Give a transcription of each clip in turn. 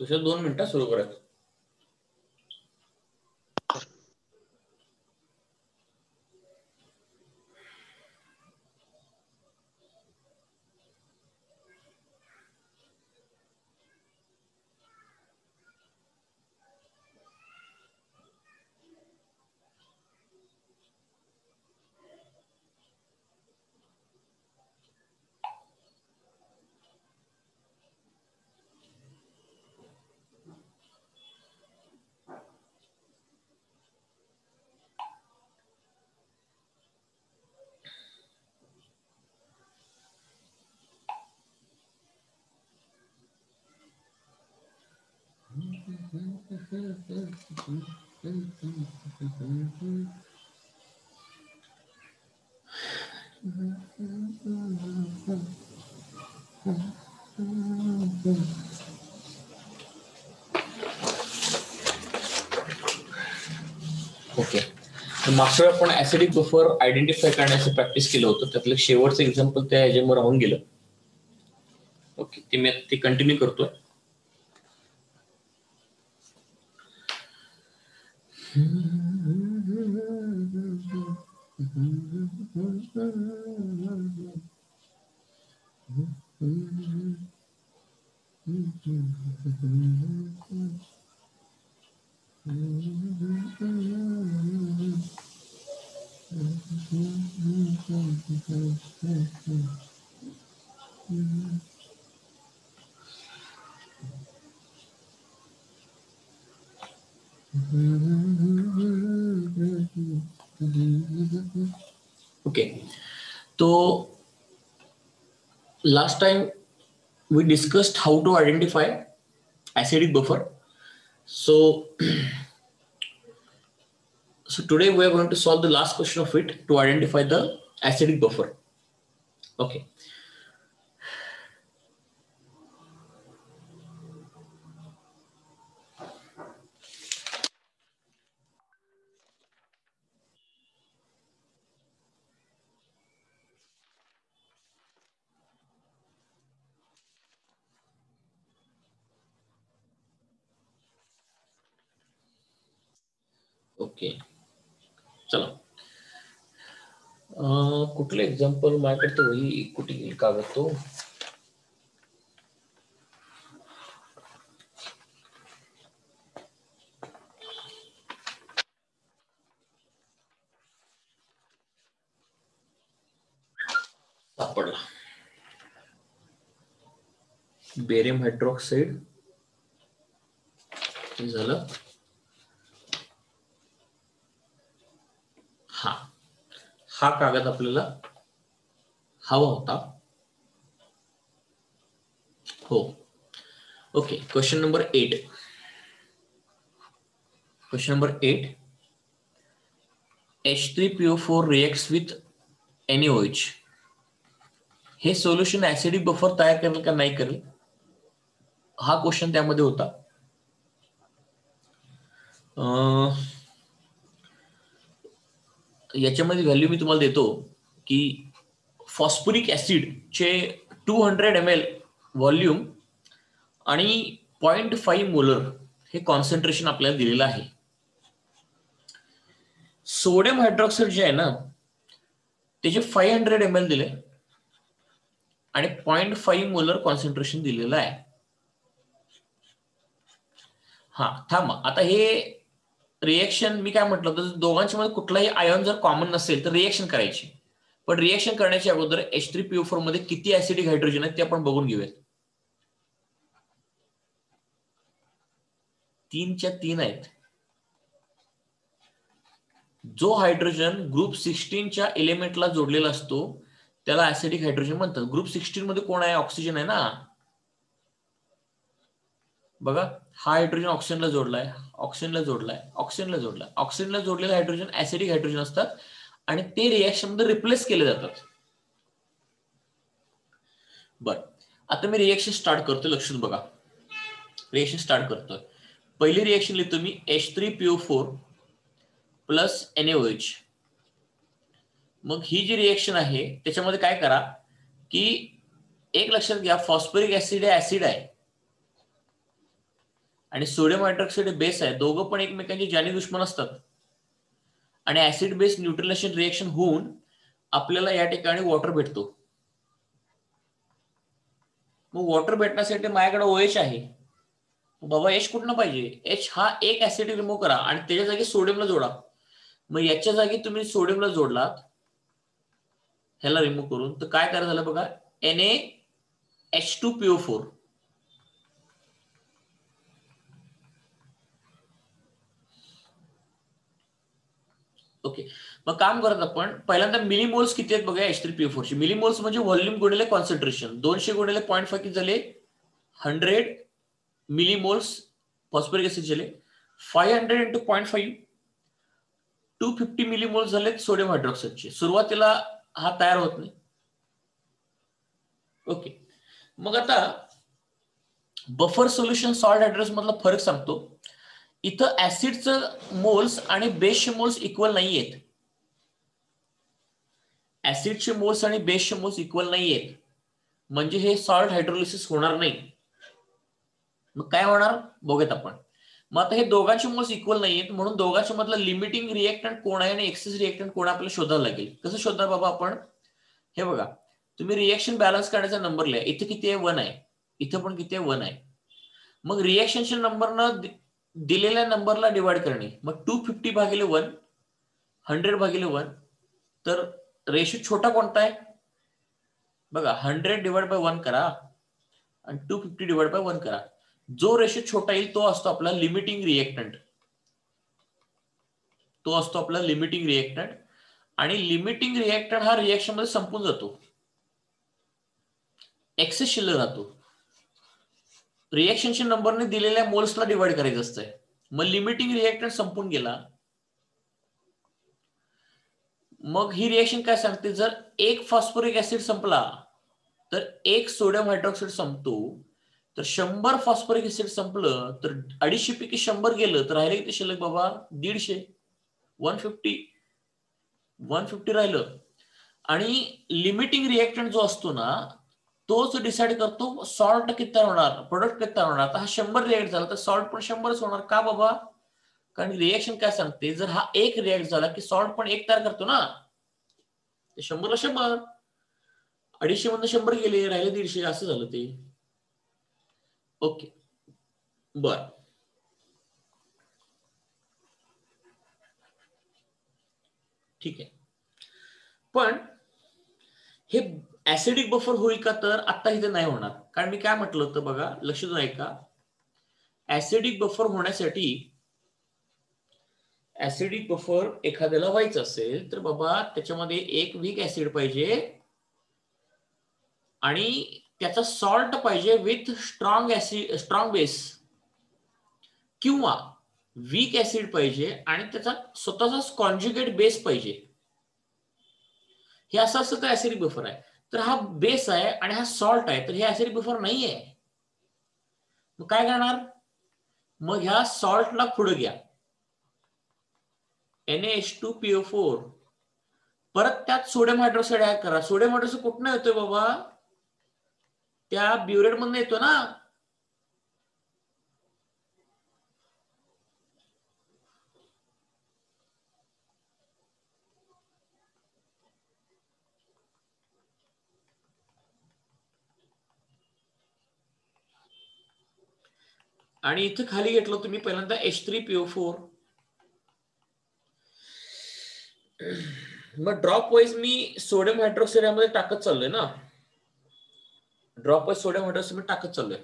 तुझ्या 2 मिनिटं सुरू करायचं. ओके, मागच्या वेळी आपण ऍसिडिक बफर आयडेंटिफाय करण्याचं प्रॅक्टिस केलं होतं. त्यातलं शेवटचं एक्झाम्पल त्या ह्याच्यावर राहून गेलं. ओके, ते मी ते कंटिन्यू करतोय. ओके, तो last time we discussed how to identify acidic buffer. So today we are going to solve the last question of it to identify the acidic buffer. Okay. Okay, चला कुठलं example माझ्याकडे तो वही कुठे येईल कागद तो सापडला. बेरियम हायड्रॉक्साईड झालं. हा कागद आपल्याला हवा होता. हो, okay. Question number 8. Question number 8. H3PO4 reacts with NaOH. हे सोल्युशन ऍसिडिक बफर तयार करेल का नाही करेल, हा क्वेश्चन त्यामध्ये होता. याच्यामध्ये व्हॅल्यू मी तुम्हाला देतो की फॉस्फोरिक ऍसिडचे 200 ml व्हॉल्यूम आणि 0.5 मोलर हे कॉन्सन्ट्रेशन आपल्याला दिलेलं आहे. सोडियम हायड्रॉक्साईड जे आहे ना त्याचे 500 ml दिले आणि 0.5 मोलर कॉन्सन्ट्रेशन दिलेलं आहे. हा थांब, आता हे रिएक्शन मी काय म्हटलं तर दोघांच्या मध्ये कुठलाही आयॉन जर कॉमन नसेल तर रिएक्शन करायची. पण रिएक्शन करण्याच्या अगोदर H3PO4 मध्ये किती ऍसिडिक हायड्रोजन आहेत ते आपण बघून घेऊयात. 3च्या 3 आहेत. जो हायड्रोजन ग्रुप 16च्या एलिमेंटला जोडलेला असतो त्याला ऍसिडिक हायड्रोजन म्हणतात. ग्रुप 16 मध्ये कोण आहे, ऑक्सिजन आहे ना. बघा, हा हायड्रोजन ऑक्सिजनला जोडलाय, ऑक्सिजनला जोडलाय, ऑक्सिजनला जोडलाय. ऑक्सिजनला जोडलेले हायड्रोजन ऍसिडिक हायड्रोजन असतात आणि ते रिएक्शन मध्ये रिप्लेस केले जातात. बर, आता मी रिएक्शन स्टार्ट करतोय. लक्षात बघा, रिएक्शन स्टार्ट करतोय. पहिली रिएक्शन लिहितो मी H3PO4 प्लस NaOH. मग ही जी रिएक्शन आहे त्याच्यामध्ये काय करा की एक लक्षात घ्या, फॉस्फरिक ऍसिड हे ऍसिड आहे आणि सोडियम हायड्रॉक्साईड हे बेस आहे. दोघं पण एकमेकांचे जानी दुश्मन असतात आणि ऍसिड बेस न्यूट्रलायझेशन रिएक्शन होऊन आपल्याला या ठिकाणी वॉटर भेटतो. मग वॉटर भेटण्यासाठी माझ्याकडे OH आहे. बाबा एच कुठनं पाहिजे? एच हा एक ऍसिड रिमूव्ह करा आणि त्याच्या जागी सोडियमला जोडा. मग याच्या जागी तुम्ही सोडियमला जोडलात ह्याला रिमूव्ह करून, तर काय तयार झालं बघा, NaH2PO4. ओके, मग काम करत आपण पहिल्यांदा मिलीमोल्स किती आहेत बघा H3PO4 ची. मिलीमोल्स म्हणजे व्हॉल्यूम गुणिले कॉन्सन्ट्रेशन. 200 गुणिले 0.5 किती झाले? 100 मिलीमोल्स फॉस्फरिक ऍसिड झाले. 500 into 0.5 250 मिलीमोल्स झाले सोडियम हायड्रॉक्साईडचे. सुरुवातीला हा तयार होत नाही. ओके, मग आता बफर सोल्युशन सॉल्ट हायड्रोस मधला फरक सांगतो. इथं ऍसिडचं मोल्स आणि बेसचे मोल्स इक्वल नाहीयेत. ऍसिडचे मोल्स आणि बेसचे मोल्स इक्वल नाहीयेत, म्हणजे हे सॉल्ट हायड्रोलिसिस होणार नाही. मग काय होणार बघूयात आपण. मग आता हे दोघांचे मोल्स इक्वल नाहीयेत, म्हणून दोघांच्या मधला लिमिटिंग रिएक्टंट कोण आहे आणि एक्सेस रिएक्टंट कोण आपल्याला शोधायला लागेल. कसं शोधणार बाबा आपण? हे बघा, तुम्ही रिएक्शन बॅलन्स करण्याचा नंबर लिहा. इथे किती आहे? 1 आहे. इथं पण किती आहे? 1 आहे. मग रिएक्शनच्या नंबरनं दिलेल्या नंबरला डिवाइड करणे. मग 250 भागिले 1, 100 भागिले 1, तर रेशो छोटा कोणता आहे बघा. 100 डिवाइड बाय 1 करा आणि 250 डिवाइड बाय 1 करा. जो रेशो छोटा येईल तो असतो आपला लिमिटिंग रिएक्टंट. तो असतो आपला लिमिटिंग रिएक्टंट. आणि लिमिटिंग रिएक्टंट हा रिएक्शन मध्ये संपून जातो, एक्सेस शिल्लक राहतो. रिएक्शनच्या नंबरने दिलेल्या मोल्सला डिवाइड करायचं असतंय. मग लिमिटिंग रिएक्टंट संपून गेला. मग ही रिएक्शन काय सांगते? जर एक फॉस्फरिक ऍसिड संपला तर एक सोडियम हायड्रॉक्साईड संपतो. तर 100 फॉस्फरिक ऍसिड संपलं तर 250 पैकी 100 गेलं तर राहिले किती शिल्लक बाबा? 150. 150 राहिलं. आणि लिमिटिंग रिएक्टंट जो असतो ना, तोच डिसाइड करतो सॉल्ट किती तयार होणार, प्रोडक्ट किती तयार होणार. आता हा 100 रिएक्ट झाला तर सॉल्ट पण 100च होणार. का बाबा? कारण रिएक्शन काय सांगते, जर हा एक रिएक्ट झाला की सॉल्ट पण एक तयार करतो ना, 100ला 100, 250 मधून 100 गेले, राहिले 150, असं झालं ते. ओके, बर. ठीक आहे, पण हे ऍसिडिक बफर होईल का? तर आता इथे नाही होणार. कारण मी काय म्हटलं होतं बघा, लक्ष देऊन ऐका. ऍसिडिक बफर होण्यासाठी, ऍसिडिक बफर एखाद्याला व्हायचं असेल तर बाबा त्याच्यामध्ये एक वीक ऍसिड पाहिजे आणि त्याचा सॉल्ट पाहिजे विथ स्ट्रॉंग बेस, किंवा वीक ऍसिड पाहिजे आणि त्याचा स्वतःचा कॉन्ज्युगेट बेस पाहिजे. हे असं असतं तर ऍसिडिक बफर आहे. तर हा बेस आहे आणि हा सॉल्ट आहे, तर हे ऍसिडिक बफर नाही आहे. मग काय करणार? मग ह्या सॉल्टला पुढे घ्या, NaH2PO4, परत त्यात सोडियम हायड्रॉक्साईड ऍड करा. सोडियम हायड्रॉक्साईड कुठनं येतोय बाबा? त्या ब्युरेट मधून येतो ना. आणि इथं खाली घेतलं तुम्ही पहिल्यांदा H3PO4. मग ड्रॉप वाईज मी सोडियम हायड्रॉक्साईड यामध्ये टाकत चाललोय ना, ड्रॉप वाईज सोडियम हायड्रॉक्साईड मी टाकत चाललोय.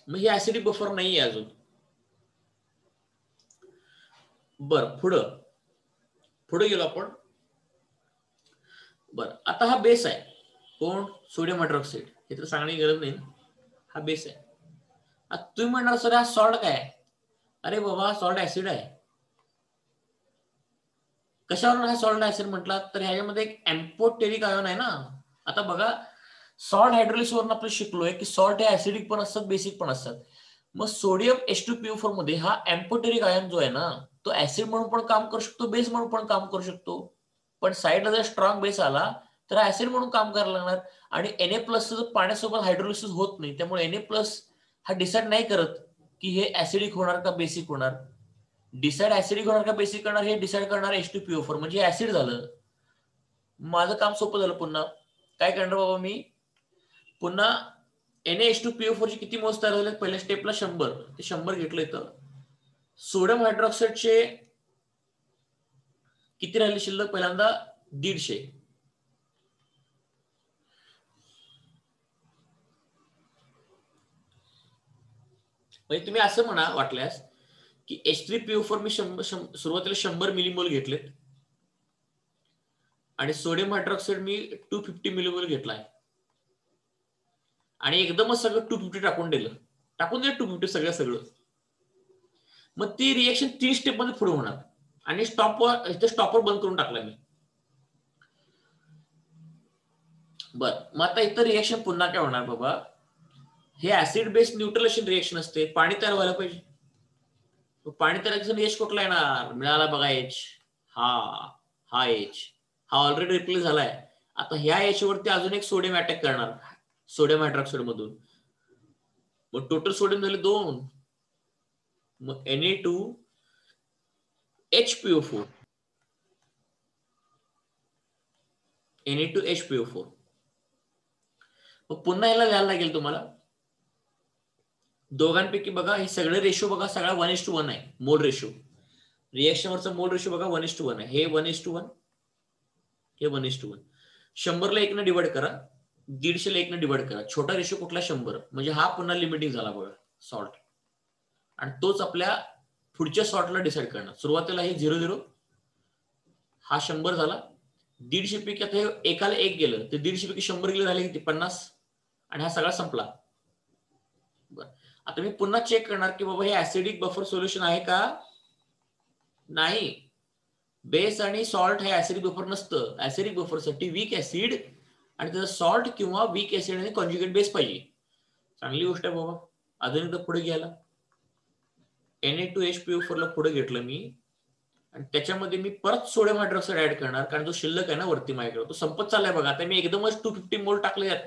मग हे ऍसिडिक बफर नाहीये अजून. बर, पुढे गेलो आपण. बर, आता हा बेस आहे कोण? Sodium hydroxide. हे तर सांगण्याची गरज नाही, हा बेस आहे. आता तुम्ही म्हणणार सर हा सॉल्ट काय? अरे बाबा, सॉल्ट ऍसिड आहे. कशावर हा सॉल्ट ऍसिड म्हटला? तर ह्याच्यामध्ये एक एम्फोटेरिक आयन आहे ना. आता बघा, सॉल्ट हायड्रोलिसिस वरून आपण शिकलोय की सॉल्ट हे ऍसिडिक पण असतात, बेसिक पण असतात. मग सोडियम H2PO4 मध्ये हा एम्फोटेरिक आयन जो आहे ना, तो ऍसिड म्हणून पण काम करू शकतो, बेस म्हणून पण काम करू शकतो. पण साईडला जर स्ट्रॉंग बेस आला तर ऍसिड म्हणून काम करायला लागणार. आणि Na+ पाण्यासोबत हायड्रोलिसिस होत नाही, त्यामुळे Na+ हा डिसाईड नाही करत की हे ऍसिडिक होणार का बेसिक होणार. डिसाईड ऍसिडिक होणार का बेसिक होणार हे डिसाईड करणार H2PO4, म्हणजे ऍसिड झालं. माझं काम सोपं झालं. पुन्हा काय करणार बाबा मी, पुन्हा NaH2PO4 चे किती मोल्स तयार झाले, पहिल्या स्टेपला 100, ते 100 घेतलं इथं. सोडियम हायड्रॉक्साईडचे किती राहिले शिल्लक, पहिल्यांदा 150. म्हणजे तुम्ही असं म्हणा वाटल्यास की H3PO4 मी सुरुवातीला 100 मिलीमोल घेतलेत आणि सोडियम हायड्रॉक्साईड मी 250 मिलीमोल घेतलाय आणि एकदमच सगळं 250 टाकून दिलं 250 सगळं. मग ती रिएक्शन 3 स्टेप मध्ये पुढे होणार आणि स्टॉपर बंद करून टाकला मी. बर, मग आता इथं रिएक्शन पुन्हा काय होणार बाबा, हे ऍसिड बेस्ड न्यूट्रलेशन रिएक्शन असते, पाणी तयार व्हायला पाहिजे. पाणी तयार एच कुठला येणार, मिळाला बघा एच, हा एच, हा ऑलरेडी रिप्लेस झालाय. आता ह्या एच वरती अजून एक सोडियम अटॅक करणार सोडियम हायड्रॉक्साईड मधून, मग टोटल सोडियम झाले 2. मग Na2HPO4 Na2HPO4. मग पुन्हा याला लिहायला लागेल तुम्हाला दोघांपैकी बघा, हे सगळे रेशो बघा, सगळा 1:1 आहे मोल रेशो. रिएक्शनवरचा मोल रेशो बघा 1:1 आहे. हे 1:1, हे 1:1. 100 ला 1 ने डिवाइड करा, 150 ला 1 ने डिवाइड करा. छोटा रेशो कुठला 100, म्हणजे हा पुन्हा लिमिटिंग झाला बघा सॉल्ट, आणि तोच आपल्या पुढच्या सॉल्टला डिसाईड करणार. सुरुवातीला हे 0:0, हा 100 झाला. 150 पैकी आता हे एकाला 1 गेलं तर 150 पैकी 100 गेले, झाले किती 50, आणि हा सगळा संपला. बरं, आता मी पुन्हा चेक करणार की बाबा हे ऍसिडिक बफर सोल्युशन आहे का नाही. बेस आणि सॉल्ट हे ऍसिडिक बफर नसतं. ऍसिडिक बफरसाठी वीक ऍसिड आणि त्याचा सॉल्ट किंवा वीक ऍसिड आणि कॉन्जुगेट बेस पाहिजे. चांगली गोष्ट आहे बाबा. अजून एकदा पुढे घ्यायला, Na2HPO4 ला पुढे घेतलं मी आणि त्याच्यामध्ये मी परत सोडियम हायड्रॉक्साईड ऍड करणार, कारण जो शिल्लक आहे ना वरती माझ्याकडे तो संपत चाललाय बघा. आता मी एकदमच 250 मोल टाकले आहेत.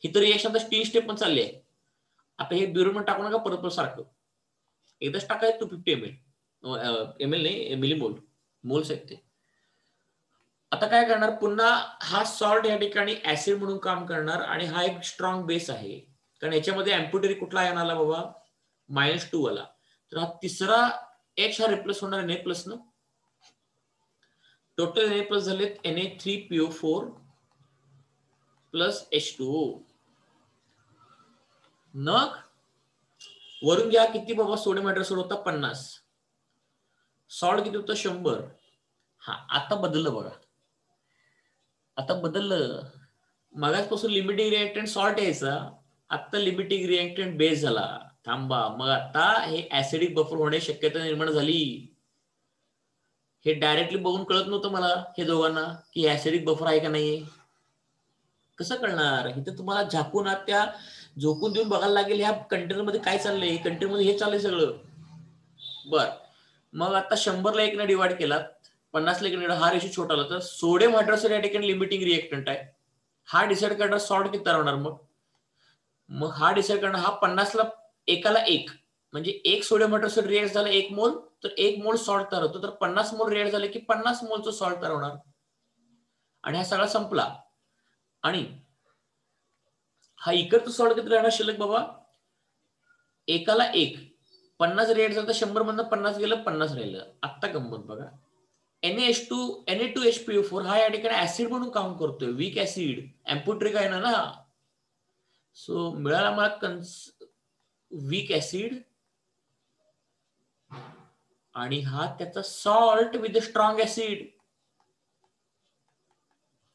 ही तर रिएक्शन तर 3 स्टेप पण चालली आहे. आता हे ब्युरोमेट टाकू नका परत सारखं, एकदाच टाकायचं 250 ml नाही, मिलीमोल, मोल्स आहेत ते. आता काय करणार, पुन्हा हा सॉल्ट या ठिकाणी ऍसिड म्हणून काम करणार आणि हा एक स्ट्रॉंग बेस आहे, कारण याच्यामध्ये अँप्युटरी कुठला आयन आला बाबा, -2 आला. तर हा तिसरा H हा रिप्लेस होणार Na+ न. टोटल Na+ झालेत Na3PO4 प्लस H2O. नग वरून घ्या किती बाबा, सोडियम हायड्रॉक्साईड होता 50, सॉल्ट किती होतं 100. हा आता बदललं बघा, आता बदललं. मगाचपासून लिमिटिंग रिएक्टंट सॉल्ट यायचा, आता लिमिटिंग रिएक्टंट बेस झाला. थांबा, मग आता हे ऍसिडिक बफर होण्याची शक्यता निर्माण झाली. हे डायरेक्टली बघून कळत नव्हतं मला हे दोघांना की ऍसिडिक बफर आहे का नाही. कसं कळणार, इथं तुम्हाला झाकून त्या झोकून देऊन बघायला लागेल ह्या कंटेनर मध्ये काय चाललंय. कंटेनर मध्ये हे चाललंय सगळं. बर, मग आता 100 ला 1 ने डिवाइड केला, 50 ला 1 ने, हा रेशो छोटा आला, तर सोडियम हायड्रॉक्साईड या ठिकाणी लिमिटिंग रिएक्टंट आहे. हा डिसाईड करणार सॉल्ट किती तयार होणार. मग हा डिसाईड करणार, हा 50 ला एकाला 1, म्हणजे 1 सोडियम हायड्रॉक्साईड रिएक्ट झाला 1 मोल, तर 1 मोल सॉल्ट तयार होतो. तर 50 मोल रिएक्ट झाले की 50 मोलचं सॉल्ट तयार होणार आणि हा सगळा संपला. आणि हा इकडचं सॉल्ट किती राहणार शिल्लक बाबा, एकाला 1, 50 रिएक्ट झालं तर 100 मधनं 50 गेलं, 50 राहिलं. आत्ता गंमत बघा, Na2HPO4 हा या ठिकाणी ऍसिड म्हणून काम करतोय, वीक ऍसिड, अँप्युट्रिक आहे ना. सो मिळाला मला वीक ऍसिड आणि हा त्याचा salt with strong acid,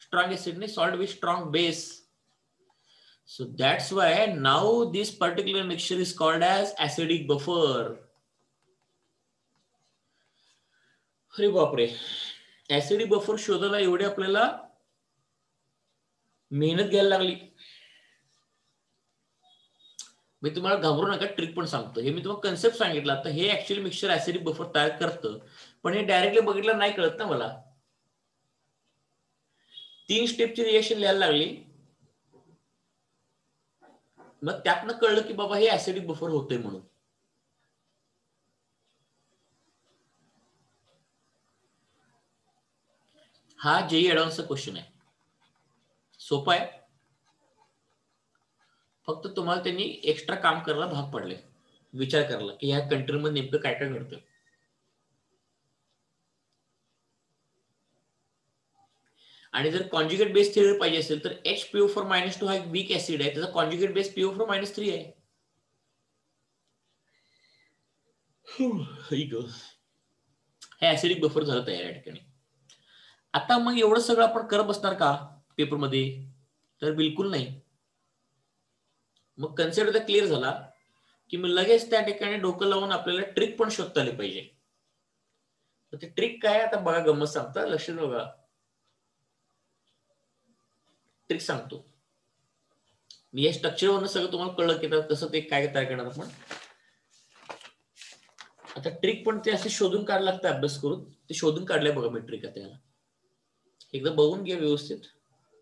strong acid नाही, salt with strong base. So that's why now this particular mixture is called as acidic buffer. अरे बापरे, ऍसिडिक बफर शोधायला एवढी आपल्याला मेहनत घ्यायला लागली. मी तुम्हाला घाबरू नका, ट्रिक पण सांगतो. हे मी तुम्हाला कन्सेप्ट सांगितलं. आता हे ऍक्च्युअली मिक्सचर ऍसिडिक बफर तयार करतं, पण हे डायरेक्टली बघितलं नाही कळत ना मला. 3 स्टेपची रिएक्शन लिहायला लागली, मग त्यातनं कळलं की बाबा हे ऍसिडिक बफर होतंय म्हणून. हा जेई ऍडव्हान्सचा क्वेश्चन आहे, सोपा आहे, फक्त तुम्हाला त्यांनी एक्स्ट्रा काम करायला भाग पडले, विचार करायला की ह्या कंट्रीमध्ये नेमकं काय काय घडतं. आणि जर कॉन्ज्युगेट बेस थिअरी पाहिजे असेल तर HPO4-2 हा एक वीक ऍसिड आहे, त्याचा कॉन्ज्युगेट बेस PO4-3 आहे. हे ऍसिडिक बफर झालं तयार या ठिकाणी. आता मग एवढं सगळं आपण करत बसणार का पेपरमध्ये? तर बिलकुल नाही. मग कन्सेप्ट आता क्लिअर झाला की मग लगेच त्या ठिकाणी डोकं लावून आपल्याला ट्रिक पण शोधता आली पाहिजे. तर ते ट्रिक काय आता बघा, गंमत सांगता, लक्ष बघा, ट्रिक सांगतो मी. या स्ट्रक्चरवरून सगळं तुम्हाला कळलं की कसं ते काय तयार करणार आपण. आता ट्रिक पण ते असे शोधून काढायला लागतं अभ्यास करून, ते शोधून काढलंय बघा मी ट्रिक. आता याला एकदा बघून घ्या व्यवस्थित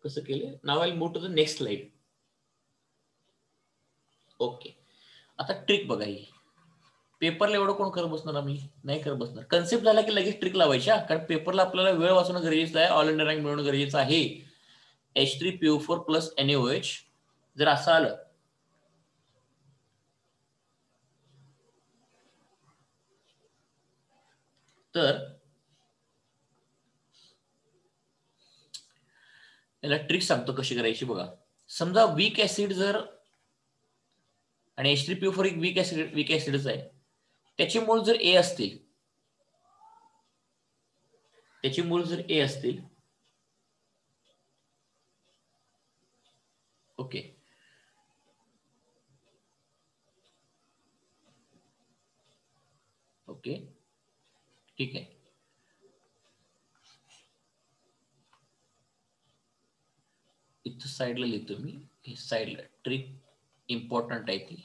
कसं केलंय. Now I move to the next slide. Okay, आता ट्रिक बघा. ही पेपरला एवढं कोण करत बसणार? आम्ही नाही करत बसणार. कन्सेप्ट झाला की लगेच ट्रिक लावायची, कारण पेपरला आपल्याला वेळ वाचवणं गरजेचं आहे, ऑल इंडिया रँक मिळवणं गरजेचं आहे. H3PO4 + NaOH जर असं आलं तर याला ट्रिक सांगतो कशी करायची बघा. समजा वीक ऍसिड जर, आणि H3PO4 एक वीक ऍसिडच आहे, त्याचे मोल जर A असतील, त्याचे मोल जर A असतील, ओके, ओके, ठीक आहे. इथं साईडला लिहितो मी, हे साईडला ट्रिक इम्पॉर्टंट आहे ती.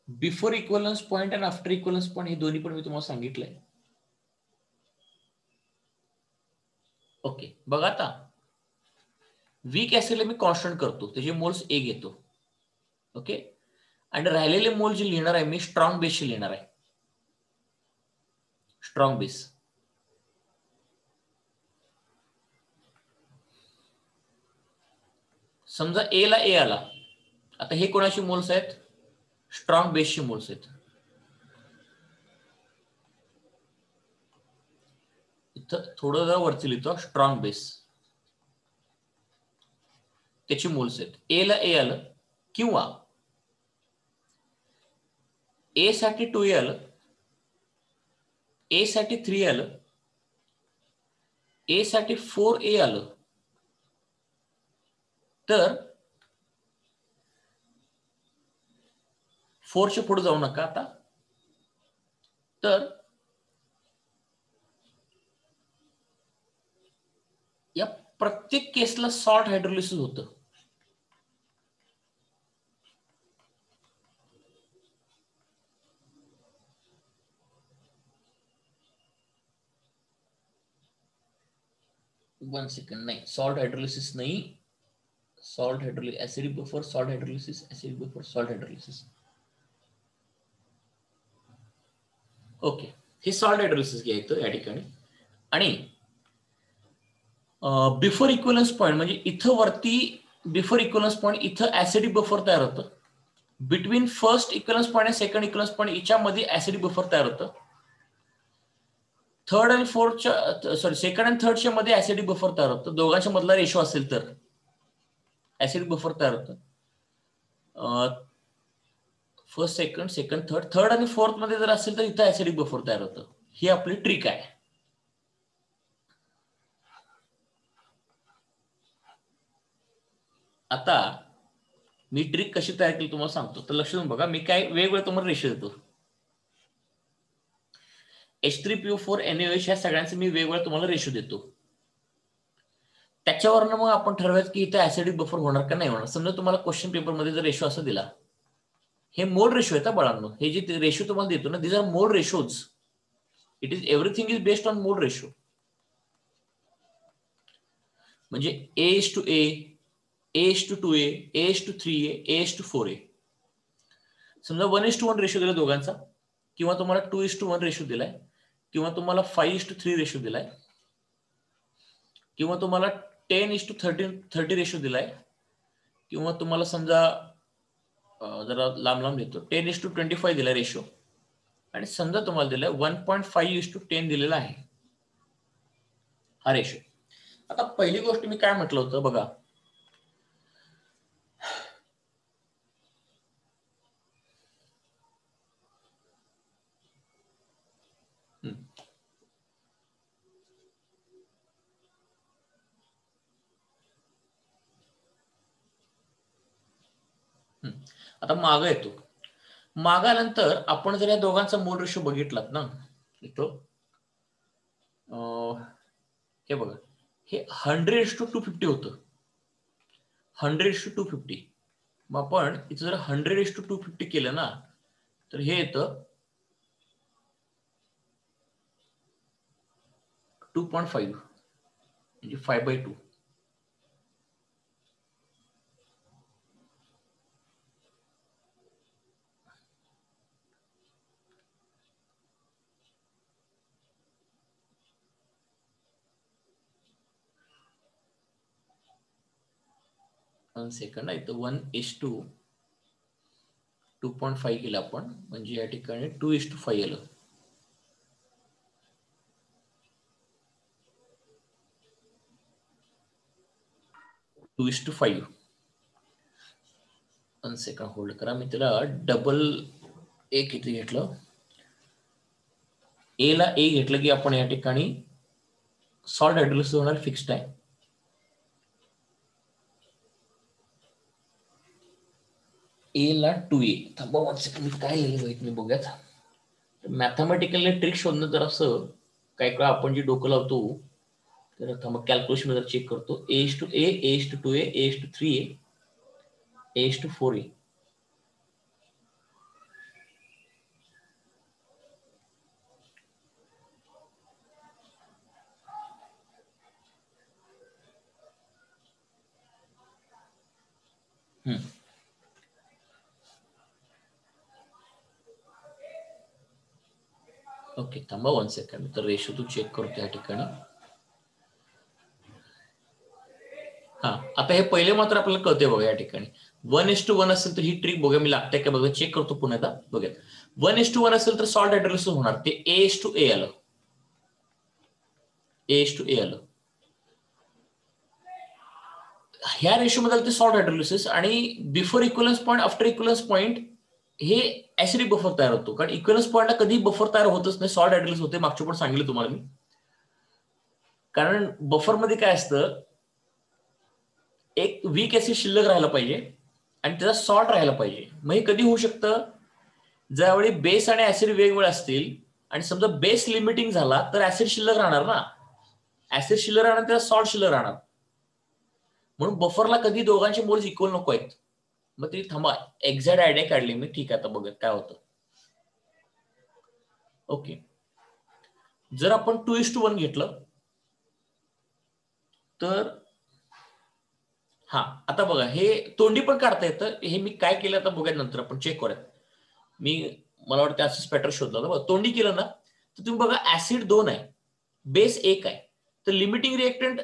बिफोर इक्वलन्स पॉइंट आणि आफ्टर इक्वलन्स पॉइंट हे दोन्ही पण मी तुम्हाला सांगितलंय. ओके, बघा आता वीक ऍसिडला मी कॉन्स्टंट करतो, त्याचे मोल्स A घेतो, ओके, आणि राहिलेले मोल जे लिहिणार आहे मी स्ट्रॉंग बेसचे लिहिणार आहे. स्ट्रॉंग बेस समजा A ला A आला, आता हे कोणाचे मोल्स आहेत? स्ट्रॉंग बेसचे मोल्स आहेत. इथं थोडं जरा वरती लिहितो, स्ट्रॉंग बेस, त्याचे मोल्स आहेत. A ला A आलं, किंवा A साठी 2A आलं, A साठी 3 आलं, A साठी 4A आलं, तर 4 च्या पुढे जाऊ नका आता. तर या प्रत्येक केसला सॉल्ट हायड्रोलिसिस होतं. वन सेकंड, नाही, सॉल्ट हायड्रोलिसिस नाही, salt hydrolysis, acidic buffer, salt hydrolysis, acidic buffer, salt hydrolysis. Okay, हे सॉल्ट हायड्रोलिसिस घ्यायचं या ठिकाणी. आणि बिफोर इक्वलन्स पॉइंट म्हणजे इथं वरती बिफोर इक्वलन्स पॉइंट, इथं ऍसिडिक बफर तयार होतं. बिटवीन फर्स्ट इक्वलन्स पॉइंट आणि सेकंड इक्वलन्स पॉइंट याच्यामध्ये ऍसिडिक बफर तयार होतं. थर्ड आणि फोर्थच्या, सॉरी, सेकंड आणि थर्डच्या मध्ये ऍसिडिक बफर तयार होतं. दोघांच्या मधला रेशो असेल तर ऍसिडिक बफर तयार होतं. First second, second third, third आणि फोर्थ मध्ये जर असेल तर इथं ऍसिडिक बफर तयार होतं. ही आपली ट्रिक आहे. आता मी ट्रिक कशी तयार केली तुम्हाला सांगतो, तर लक्ष देऊन बघा. मी काय वेगवेगळे तुम्हाला रेशो देतो. H3PO4 NaOH ह्या सगळ्यांचे मी वेगवेगळ्या तुम्हाला रेशो देतो. त्याच्यावरनं मग आपण ठरवायचं की इथं ऍसिडिक बफर होणार का नाही होणार. समजा तुम्हाला क्वेश्चन पेपरमध्ये जर रेशो असं दिला, हे मोड रेशो आहेत बाळांनो, हे जे रेशो तुम्हाला देतो ना, this are mode ratios. It is everything is based on mole ratio. म्हणजे A:A, A:2A, A:3A, A:4A. समजा 1:1 रेशो दिला दोघांचा, किंवा तुम्हाला 2:1 रेशो दिलाय, किंवा तुम्हाला 5:3 रेशो दिलाय, किंवा तुम्हाला 10:30 रेशो दिलाय, किंवा तुम्हाला समजा जरा लांब लांब देतो 10:25 दिला रेशो, आणि समजा तुम्हाला दिलाय 1.5:10 दिलेला आहे हा रेशो. आता पहिली गोष्ट मी काय म्हटलं होतं बघा, आता मागं येतो. मागानंतर आपण जर या दोघांचा मोल रेशो बघितलात ना, इथं हे बघा, हे 100:250 होतं, 100:250. मग आपण इथं जर 100:250 केलं ना, तर हे येतं 2.5 म्हणजे 5/2. वन सेकंड आहे, तर 1:2.5 केलं आपण, म्हणजे या ठिकाणी 2:5 आलं. वन सेकंड होल्ड करा, मी त्याला डबल ए किती घेतलं, ए ला ए घेतलं की आपण या ठिकाणी सॉल्ट हायड्रोलिसिस होणार फिक्स्ड आहे. ए ला 2A. थांबा वन सेकंड, मी काय लिहिलं माहित नाही, बघूयात. मॅथमॅटिकल ट्रिक शोधणं जर असं काही काळ आपण जे डोकं लावतो, तर थांबा कॅल्क्युलेशन मध्ये चेक करतो. A:A, A:2A, A:3A, A:4A. Okay, थांबा वन सेकंड, तर रेशो तू चेक करतो या ठिकाणी. हा, आता हे पहिले मात्र आपल्याला कळते बघा, या ठिकाणी 1:1 असेल तर ही ट्रिक बघा, मी लागते का बघा, चेक करतो पुन्हा एकदा बघा. 1:1 असेल तर सॉल्ट हायड्रोलिसिस होणार, ते A:A आलं, A:A आलं. ह्या रेशो मध्ये ते सॉल्ट हायड्रोलिसिस, आणि before equivalence point, after equivalence point हे ऍसिडिक बफर तयार होतो. कारण इक्वलन्स पॉईंटला कधी बफर तयार होतच नाही, सॉल्ट हायड्रोलिसिस होते. मागच्या पण सांगितलं तुम्हाला मी. कारण बफर मध्ये काय असतं, एक वीक ऍसिड शिल्लक राहायला पाहिजे आणि त्याचा सॉल्ट राहायला पाहिजे. मग हे कधी होऊ शकतं, ज्यावेळी बेस आणि ऍसिड वेगवेगळे असतील, आणि समजा बेस लिमिटिंग झाला तर ऍसिड शिल्लक राहणार ना, ऍसिड शिल्लक राहणार, त्याचा सॉल्ट शिल्लक राहणार. म्हणून बफरला कधी दोघांचे मोल्स इक्वल नको आहेत. मग तरी थांबा, एक्झॅक्ट आयडिया काढली मी, ठीक आहे. आता बघा काय होतं. ओके, जर आपण 2:1 घेतलं तर हा, आता बघा हे तोंडी पण काढता येतं. हे मी काय केलं आता बघा, नंतर आपण चेक करूया. मला वाटतं असंच पॅटर्न शोधला होता. तोंडी केलं ना, तर तुम्ही बघा ऍसिड 2 आहे, बेस 1 आहे, तर लिमिटिंग रिएक्टंट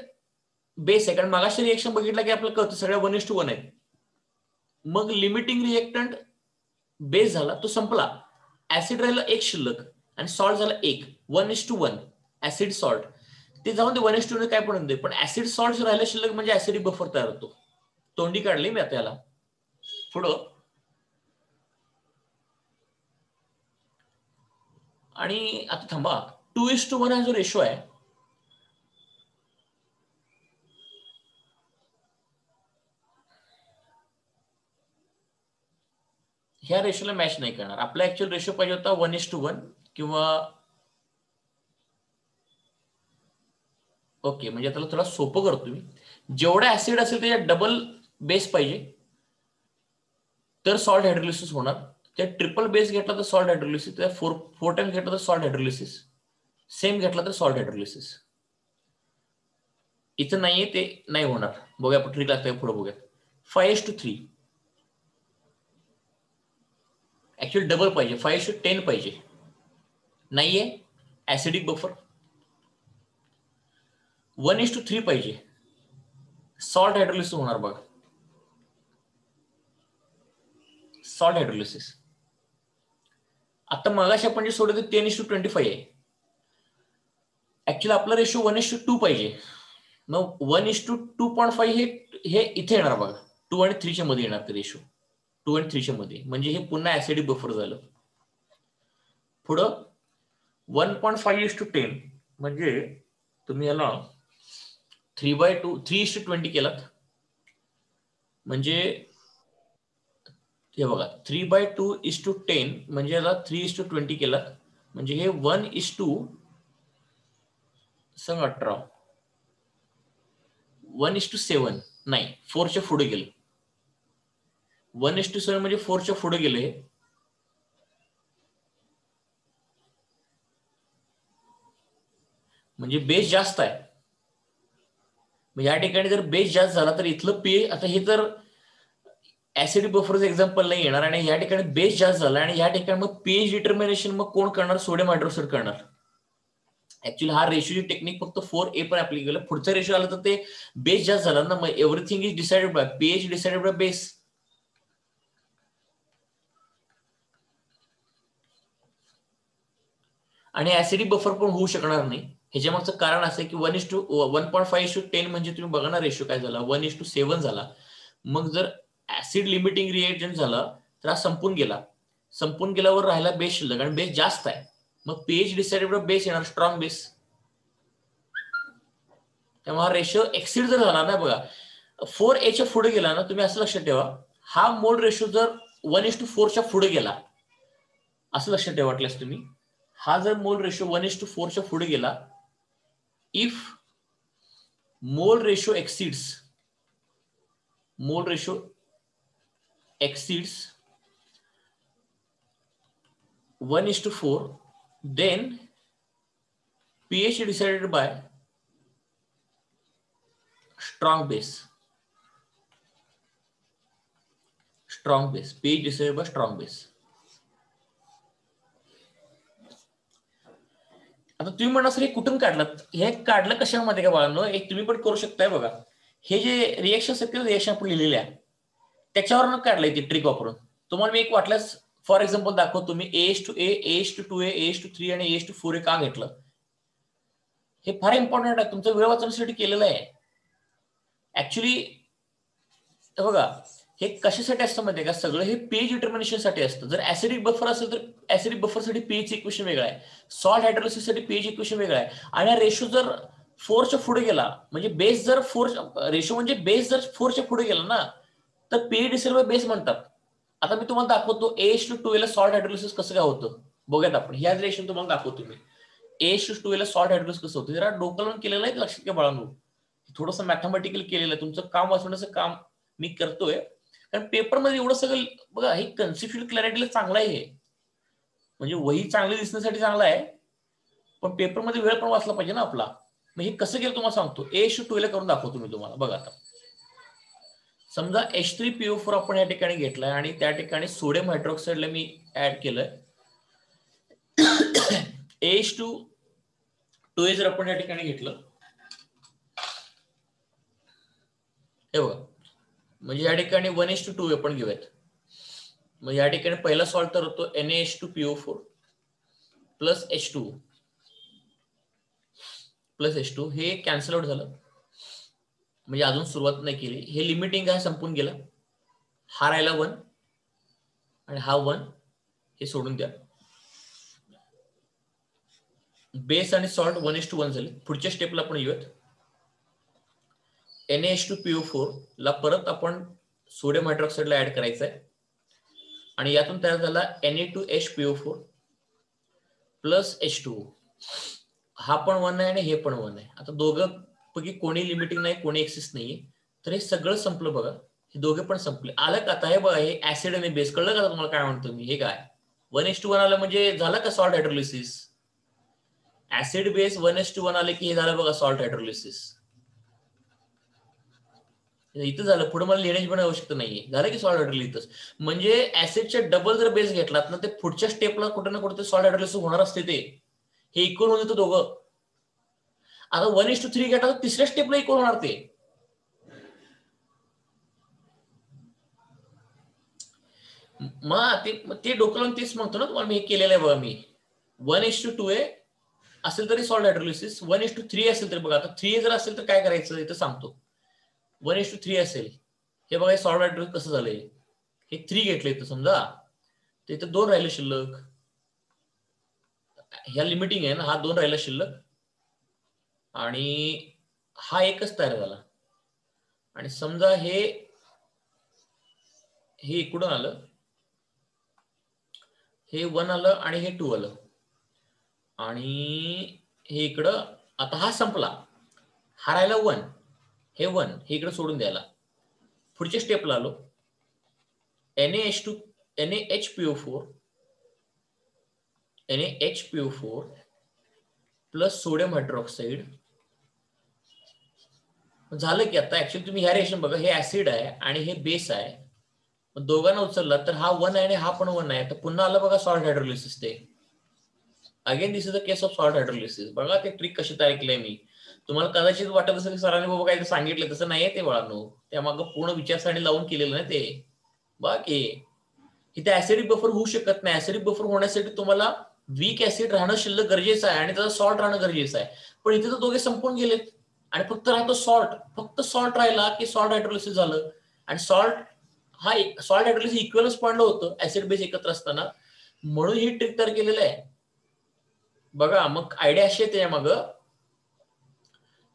बेस आहे. कारण मागाशी रिएक्शन बघितलं की आपल्याला कळतं सगळ्या 1:1 आहेत. मग लिमिटिंग रिएक्टंट बेस झाला, तो संपला, ऍसिड राहिला 1 शिल्लक, आणि सॉल्ट झाला 1. 1:1 ऍसिड सॉल्ट, ते जाऊन ते 1:2 काय पण दे, पण ऍसिड सॉल्ट राहिला शिल्लक म्हणजे ऍसिडिक बफर तयार होतो. तोंडी काढली मी आता याला. पुढं, आणि आता थांबा, 2:1 हा जो रेशो आहे, ह्या रेशोला मॅच नाही करणार. आपला ऍक्च्युअल रेशो पाहिजे होता 1:1 किंवा, ओके, म्हणजे त्याला थोडा सोपं करतो मी. जेवढा ऍसिड असेल त्याच्या डबल बेस पाहिजे, तर सॉल्ट हायड्रोलिसिस होणार. त्या ट्रिपल बेस घेतला तर सॉल्ट हायड्रोलिसिस, त्या 4 टाइम्स घेतला तर सॉल्ट हायड्रोलिसिस. सेम घेतला तर सॉल्ट हायड्रोलिसिस. इथं नाहीये ते नाही होणार. बघूया आपण ट्रिक लागतंय पुढे बघूया. 5:3 ऍक्च्युअली डबल पाहिजे, 5:10 पाहिजे. नाहीये ऍसिडिक बफर. 1:3 पाहिजे, सॉल्ट हायड्रोलिसिस होणार बघा. Salt hydrolysis. आता मगाशी आपण जे सोडलं ते 10:25 आहे. ऍक्च्युअली आपला रेशो 1:2 पाहिजे. मग 1:2.5 हे इथे येणार बघा. 2 आणि 3 च्या मध्ये येणार ते रेशो. 2 आणि 3 च्या मध्ये, म्हणजे हे पुन्हा ऍसिडिक बफर झालं. पुढं 1.5:10 म्हणजे तुम्ही याला 3:20 केलात म्हणजे हे बघा 3:2:10 म्हणजे याला 3:20 केलात म्हणजे हे 1:18 1:7 नाही 4च्या पुढे गेलं. 1:7 म्हणजे 4च्या पुढे गेले. म्हणजे बेस जास्त आहे. मग या ठिकाणी जर बेस जास्त झाला तर इथलं आता हे तर ऍसिडिक बफरचं एक्झाम्पल नाही येणार आणि या ठिकाणी बेस जास्त झाला आणि या ठिकाणी मग पीएच डिटर्मिनेशन मग कोण करणार? सोडियम हायड्रोक्साईड करणार. ऍक्च्युअली हा रेशोची टेक्निक फक्त 4A पण ऍप्लिकेबल आहे. पुढचा रेशो आला तर ते बेस जास्त झाला ना, मग everything is decided by pH decided by base. आणि ऍसिडिक बफर पण होऊ शकणार नाही. ह्याच्या मागचं कारण असं आहे की 1:5:10 म्हणजे तुम्ही बघा ना रेशो काय झाला, 1:7 झाला. मग जर ऍसिड लिमिटिंग रिएजंट झाला तर हा संपून गेला. संपून गेल्यावर राहिला बेस शिल्लक आणि बेस जास्त आहे. मग पीएच डिसाइडेड बाय बेस येणार, स्ट्रॉंग बेस. त्यामुळे हा रेशो एक्सिड जर झाला ना बघा 4A पुढे गेला ना, तुम्ही असं लक्षात ठेवा हा मोल रेशो जर 1:4 पुढे गेला, असं लक्षात ठेवा वाटल्यास तुम्ही, हा जर मोल रेशो 1:4 पुढे गेला, if mole ratio exceeds 1:4 then pH decided by strong base. pH decided by strong base. आता तुम्ही म्हणा सर हे कुठून काढलं? हे काढलं कशामध्ये का बाळांनो? एक तुम्ही पण करू शकताय बघा. हे जे रिएक्शन सर्किल रिएक्शन आपण लिहिलेले आहे त्याच्यावरून काढलंय ते ट्रिक वापरून. तुम्हाला मी एक वाटल्यास फॉर एक्झाम्पल दाखवतो. मी AH2A, AH2A, AH2 आणि AH2 का घेतलं हे फार इम्पॉर्टंट आहे. तुमचा वेळ वाचवण्यासाठी केलेलं आहे. ऍक्च्युली बघा हे कशासाठी असतं माहिती का? सगळं हे पीएच डिटर्मिनेशन साठी असतं. जर ऍसिडिक बफर असेल तर ऍसिडिक बफर साठी पीएच इक्वेशन वेगळं आहे, सॉल्ट हायड्रोलिसिस साठी पीएच इक्वेशन वेगळं आहे. आणि रेशो जर 4च्या पुढे गेला म्हणजे बेस जर 4 रेशो म्हणजे बेस जर 4च्या पुढे गेला ना तर पीएच डिसाइड बाय बेस म्हणतात. आता मी तुम्हाला दाखवतो AH2 ला सॉल्ट हायड्रोलिसिस कसं काय होतं बघूयात आपण. ह्याच रिएक्शन तुम्हाला दाखवतो मी. AH2 ला सॉल्ट हायड्रोलिसिस कसं होतं जरा डोकं लावून केलेलं आहे, लक्षात घ्या बाळांनो. थोडंसं मॅथमॅटिकल केलेलं आहे. तुमचं काम वाचवण्याचं काम मी करतोय. कारण पेपरमध्ये एवढं सगळं बघा, हे कन्सेप्च्युअल क्लॅरिटीला चांगलं आहे. हे म्हणजे वही चांगली दिसण्यासाठी चांगलं आहे, पण पेपरमध्ये वेळ पण वाचला पाहिजे ना आपला. मग हे कसं केलं तुम्हाला सांगतो. AH2 ला करून दाखवतो मी तुम्हाला. बघा आता समजा H3PO4 आपण या ठिकाणी घेतलाय आणि त्या ठिकाणी सोडियम हायड्रोक्साईडला मी ऍड केलंय. AH2 जर आपण या ठिकाणी घेतलं हे बघा, म्हणजे या ठिकाणी 1:2 आपण घेऊयात. मग या ठिकाणी पहिला सॉल्ट तर होतो NaH2PO4 plus H2 plus H2 हे कॅन्सल आउट झालं. म्हणजे अजून सुरुवात नाही केली. हे लिमिटिंग आहे, संपून गेलं. हा राहिला 1 आणि हा 1 हे सोडून द्या. बेस आणि सॉल्ट 1:1 झाले. पुढच्या स्टेपला आपण येऊयात. NaH2PO4 ला परत आपण सोडियम हायड्रोक्साईडला ऍड करायचं आहे आणि यातून तयार झाला Na2HPO4 प्लस H2. हा पण 1 आहे आणि हे पण 1 आहे. आता दोघं पैकी कोणी लिमिटिंग नाही, कोणी एक्सिस नाहीये, तर हे सगळं संपलं बघा. हे दोघे पण संपले. आलं का आता? हे बघा, हे ऍसिड आणि बेस कळलं का तुम्हाला काय म्हणतो मी? हे काय 1:1 आलं म्हणजे झालं का सॉल्ट हायड्रोलिसिस? ऍसिड बेस 1:1 आले की हे झालं बघा सॉल्ट हायड्रोलिसिस. इथं झालं, पुढे मला लिहिण्याची पण आवश्यकता नाहीये, झालं की सॉल्ट हायड्रोलिसिस. म्हणजे ऍसिडच्या डबल जर बेस घेतलात ना, ते पुढच्या स्टेपला कुठे ना कुठे सॉल्ट हायड्रोलिसिस होणार असते. ते हे इक्वल होऊन येतं दोघं. आता 1:3 घेतला तर तिसऱ्या स्टेपला इक्वल होणार ते. मग ते डोकं लावून तेच म्हणतो ना तुम्हाला मी हे केलेलं आहे बघा. मी 1:2 असेल तरी सॉल्ट हायड्रोलिसिस, 1:3 असेल तरी बघा. आता 3 जर असेल तर काय करायचं इथं सांगतो. 1:3 असेल, हे बघा सॉल्ट हायड्रोलिसिस कसं झालंय. हे 3 घेतले इथं समजा, तर इथं 2 राहिले शिल्लक. ह्या लिमिटिंग आहे ना, हा 2 राहिला शिल्लक आणि हा एकच तयार झाला. आणि समजा हे इकडून आलं, हे 1 आलं आणि हे 2 आलं आणि हे इकडं. आता हा संपला, हा राहिला 1, हे 1 हे इकडे सोडून द्यायला. पुढच्या स्टेपला आलो, NaHPO4 प्लस सोडियम हायड्रॉक्साईड झालं की. आता ऍक्च्युअली तुम्ही ह्या रिएक्शन बघा, हे ऍसिड आहे आणि हे बेस आहे. दोघांना उचलला तर हा 1 आहे आणि हा पण 1 आहे, तर पुन्हा आलं बघा सॉल्ट हायड्रोलिसिस. ते again this is a case of salt hydrolysis. बघा ते ट्रिक कशी तयार केलंय मी. तुम्हाला कदाचित वाटत असेल की सरांनी बाबा काय सांगितलं, तसं नाहीये ते बाळांनो. त्यामागं पूर्ण विचारसरणी लावून केलेलं ना ते. बाकी इथे ऍसिडिक बफर होऊ शकत नाही. ऍसिडिक बफर होण्यासाठी तुम्हाला वीक ऍसिड राहणं शिल्लक गरजेचं आहे आणि त्याचा सॉल्ट राहणं गरजेचं आहे. पण इथे तर दोघे संपून गेलेत आणि फक्त राहतो सॉल्ट. फक्त सॉल्ट राहिला की सॉल्ट हायड्रोलिसिस झालं. आणि सॉल्ट हायड्रोलिसिस इक्वलन्स पॉइंटला होतं ऍसिड बेस एकत्र असताना, म्हणून ही ट्रिक तयार केलेलं आहे बघा. मग आयडिया अशी आहे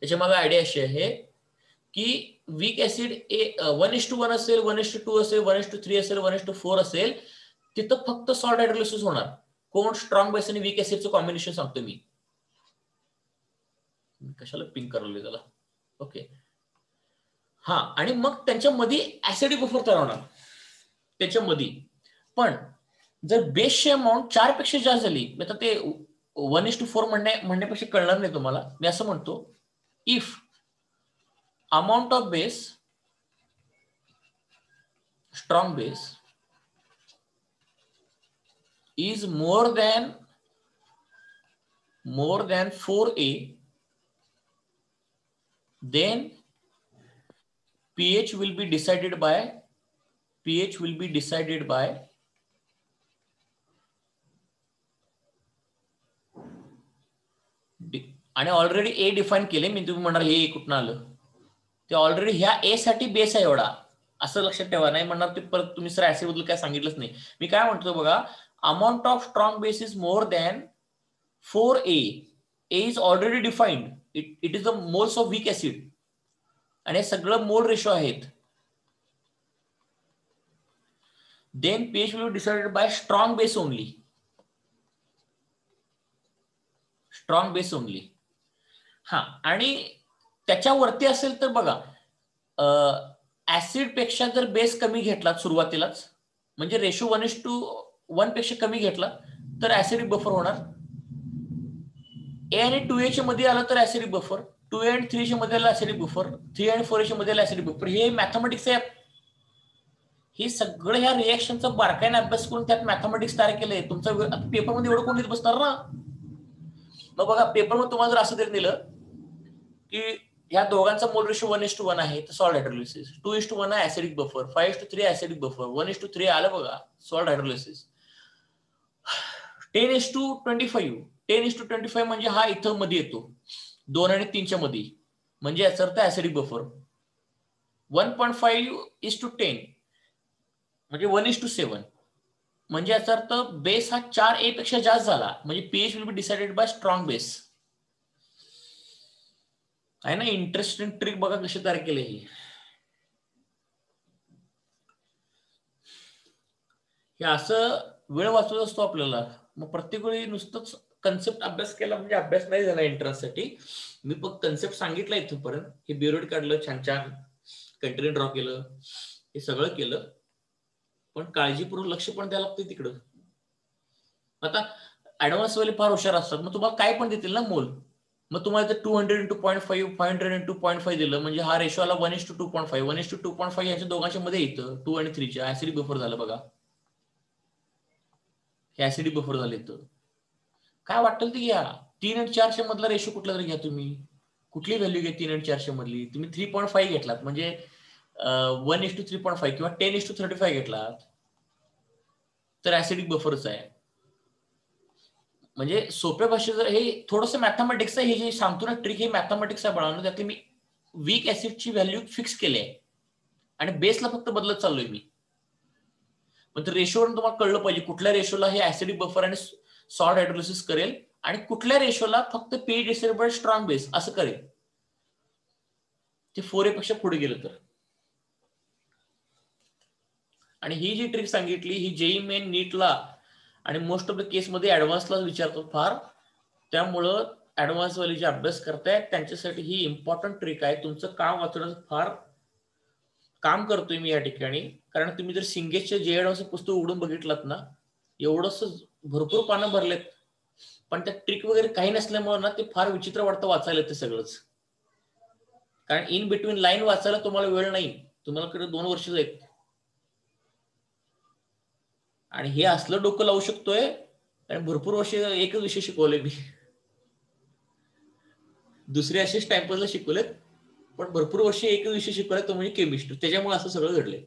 त्याच्या मागे आयडिया अशी आहे की वीक ऍसिड 1:1 असेल, 1:2 असेल, 1:3 असेल, 1:4 असेल, तिथं फक्त सॉल्ट हायड्रोलिसिस होणार. कोण? स्ट्रॉंग बेस आणि वीक ऍसिडचं कॉम्बिनेशन सांगतो मी. कशाला पिंक करवले त्याला. ओके हा. आणि मग त्यांच्यामध्ये ऍसिडिक बफर तयार होणार त्याच्यामध्ये. पण जर बेसची अमाऊंट 4 पेक्षा जास्त झाली, आता ते 1:4 म्हणण्यापेक्षा कळणार नाही तुम्हाला. मी असं म्हणतो, if amount of base, strong base, is more than 4A, then pH will be decided by आणि ऑलरेडी ए डिफाईन केले मी. तुम्ही म्हणणार हे कुठं आलं, ते ऑलरेडी ह्या ए साठी बेस आहे एवढा, असं लक्षात ठेवा. नाही म्हणणार ते परत तुम्ही सर ऍसिड बद्दल काय सांगितलंच नाही. मी काय म्हणतो बघा, amount of strong base is more than 4A. A is already defined. It is the moles of weak acid. आणि हे सगळं मोल रेशो आहेत. Then pH will be decided by strong base only. Strong base only. हा. आणि त्याच्यावरती असेल तर बघा, ऍसिड पेक्षा जर बेस कमी घेतला सुरुवातीलाच, म्हणजे रेशो 1:1 पेक्षा कमी घेतला तर ऍसिडिक बफर होणार. ए आणि 2A च्या मध्ये आलं तर ऍसिडिक बफर, 2A आणि 3 च्या मध्ये आलं ऍसिडिक बफर, 3 आणि 4A च्या मध्ये आलं ऍसिडिक बफर. हे मॅथमेटिक्स आहे. हे सगळं ह्या रिएक्शनचा बारकाईने अभ्यास करून त्यात मॅथमेटिक्स तयार केलंय. तुमचा पेपरमध्ये एवढं कोण लिहित बसणार ना. मग बघा, पेपरमध्ये तुम्हाला जर असं तरी दिलं की ह्या दोघांचा मोल रेशो 1:1 आहे, तर सॉल्ट हायड्रोलिसिस. 2:1 आहे ऍसिडिक बफर, 5:3 ऍसिडिक बफर, 1:3 आलं बघा सॉल्ट हायड्रोलिसिस. 10:25 म्हणजे हा इथं मध्ये येतो 2 आणि 3 च्या मध्ये, म्हणजे याचा अर्थ ऍसिडिक बफर. 1.5:10 म्हणजे 1:7, म्हणजे याचा अर्थ बेस हा 4A पेक्षा जास्त झाला, म्हणजे pH will be decided by strong base. आहे ना इंटरेस्टिंग ट्रिक. बघा कशी तयार केली ही. हे असं वेळ वाचवत असतो आपल्याला. मग प्रत्येक वेळी नुसतंच कन्सेप्ट अभ्यास केला म्हणजे अभ्यास नाही झाला इंटरेस्टसाठी. मी फक्त कन्सेप्ट सांगितलं इथपर्यंत. हे ब्युरोड काढलं, छान छान कंटेन ड्रॉ केलं, हे सगळं केलं. पण काळजीपूर्वक लक्ष पण द्यायला लागतं तिकडं. आता ऍडव्हान्स वाले फार हुशार असतात, मग तुम्हाला काय पण देतील ना मोल. मग तुम्हाला ते 200 into 0.5 500 into 0.5 दिलं म्हणजे हा रेशो आला 1:2.5 1:2.5 यांच्या दोघांच्या मध्ये येतं 2 आणि 3 च्या. ऍसिडिक बफर झालं बघा, हे ऍसिडिक बफर झाले. तर काय वाटेल ते घ्या. 3 आणि 4 मधला रेशो कुठला तरी घ्या तुम्ही, कुठली व्हॅल्यू घ्या 3 आणि 4 मधली. तुम्ही 3.5 घेतलात म्हणजे 1:3.5 किंवा 10:35 घेतलात तर ऍसिडिक बफरच आहे. म्हणजे सोप्या भाषेत जर हे थोडंसं मॅथमॅटिक्स आहे, हे जे सांगतो ना ट्रिक, हे मॅथमॅटिक्स आहे बाळांनो. त्यातली मी वीक ऍसिडची व्हॅल्यू फिक्स केली आहे आणि बेसला फक्त बदलत चाललोय मी. पण रेशोवरून तुम्हाला कळलं पाहिजे कुठल्या रेशोला हे ऍसिडिक बफर आणि सॉल्ट हायड्रोलिसिस करेल आणि कुठल्या रेशोला फक्त पीएच डिसॉर्बर स्ट्रॉंग बेस असं करेल. ते 4A पेक्षा पुढे गेलं तर. आणि ही जी ट्रिक सांगितली ही जेई मेन नीटला आणि मोस्ट ऑफ द केसमध्ये ऍडव्हान्सला विचारतात फार. त्यामुळं ऍडव्हान्स वाले जे अभ्यास करतायत त्यांच्यासाठी ही इम्पॉर्टंट ट्रिक आहे. तुमचं काम वाचवण्याचं फार काम करतोय मी या ठिकाणी. कारण तुम्ही जर सिंगेजच्या जे ऍडव्हान्स पुस्तक उघडून बघितलात ना, एवढंच भरपूर पानं भरलेत, पण त्या ट्रिक वगैरे काही नसल्यामुळे ना ते फार विचित्र वाटतं वाचायला ते सगळंच. कारण इन बिटवीन लाईन वाचायला तुम्हाला वेळ नाही, तुम्हाला 2 वर्ष आहेत. आणि हे असलं डोकं लावू शकतोय आणि भरपूर वर्ष एकच विषय शिकवले मी. दुसरे असेच टाइमपासला शिकवलेत, पण भरपूर वर्ष एकच विषय शिकवला तो म्हणजे केमिस्ट्री. त्याच्यामुळे असं सगळं घडलंय.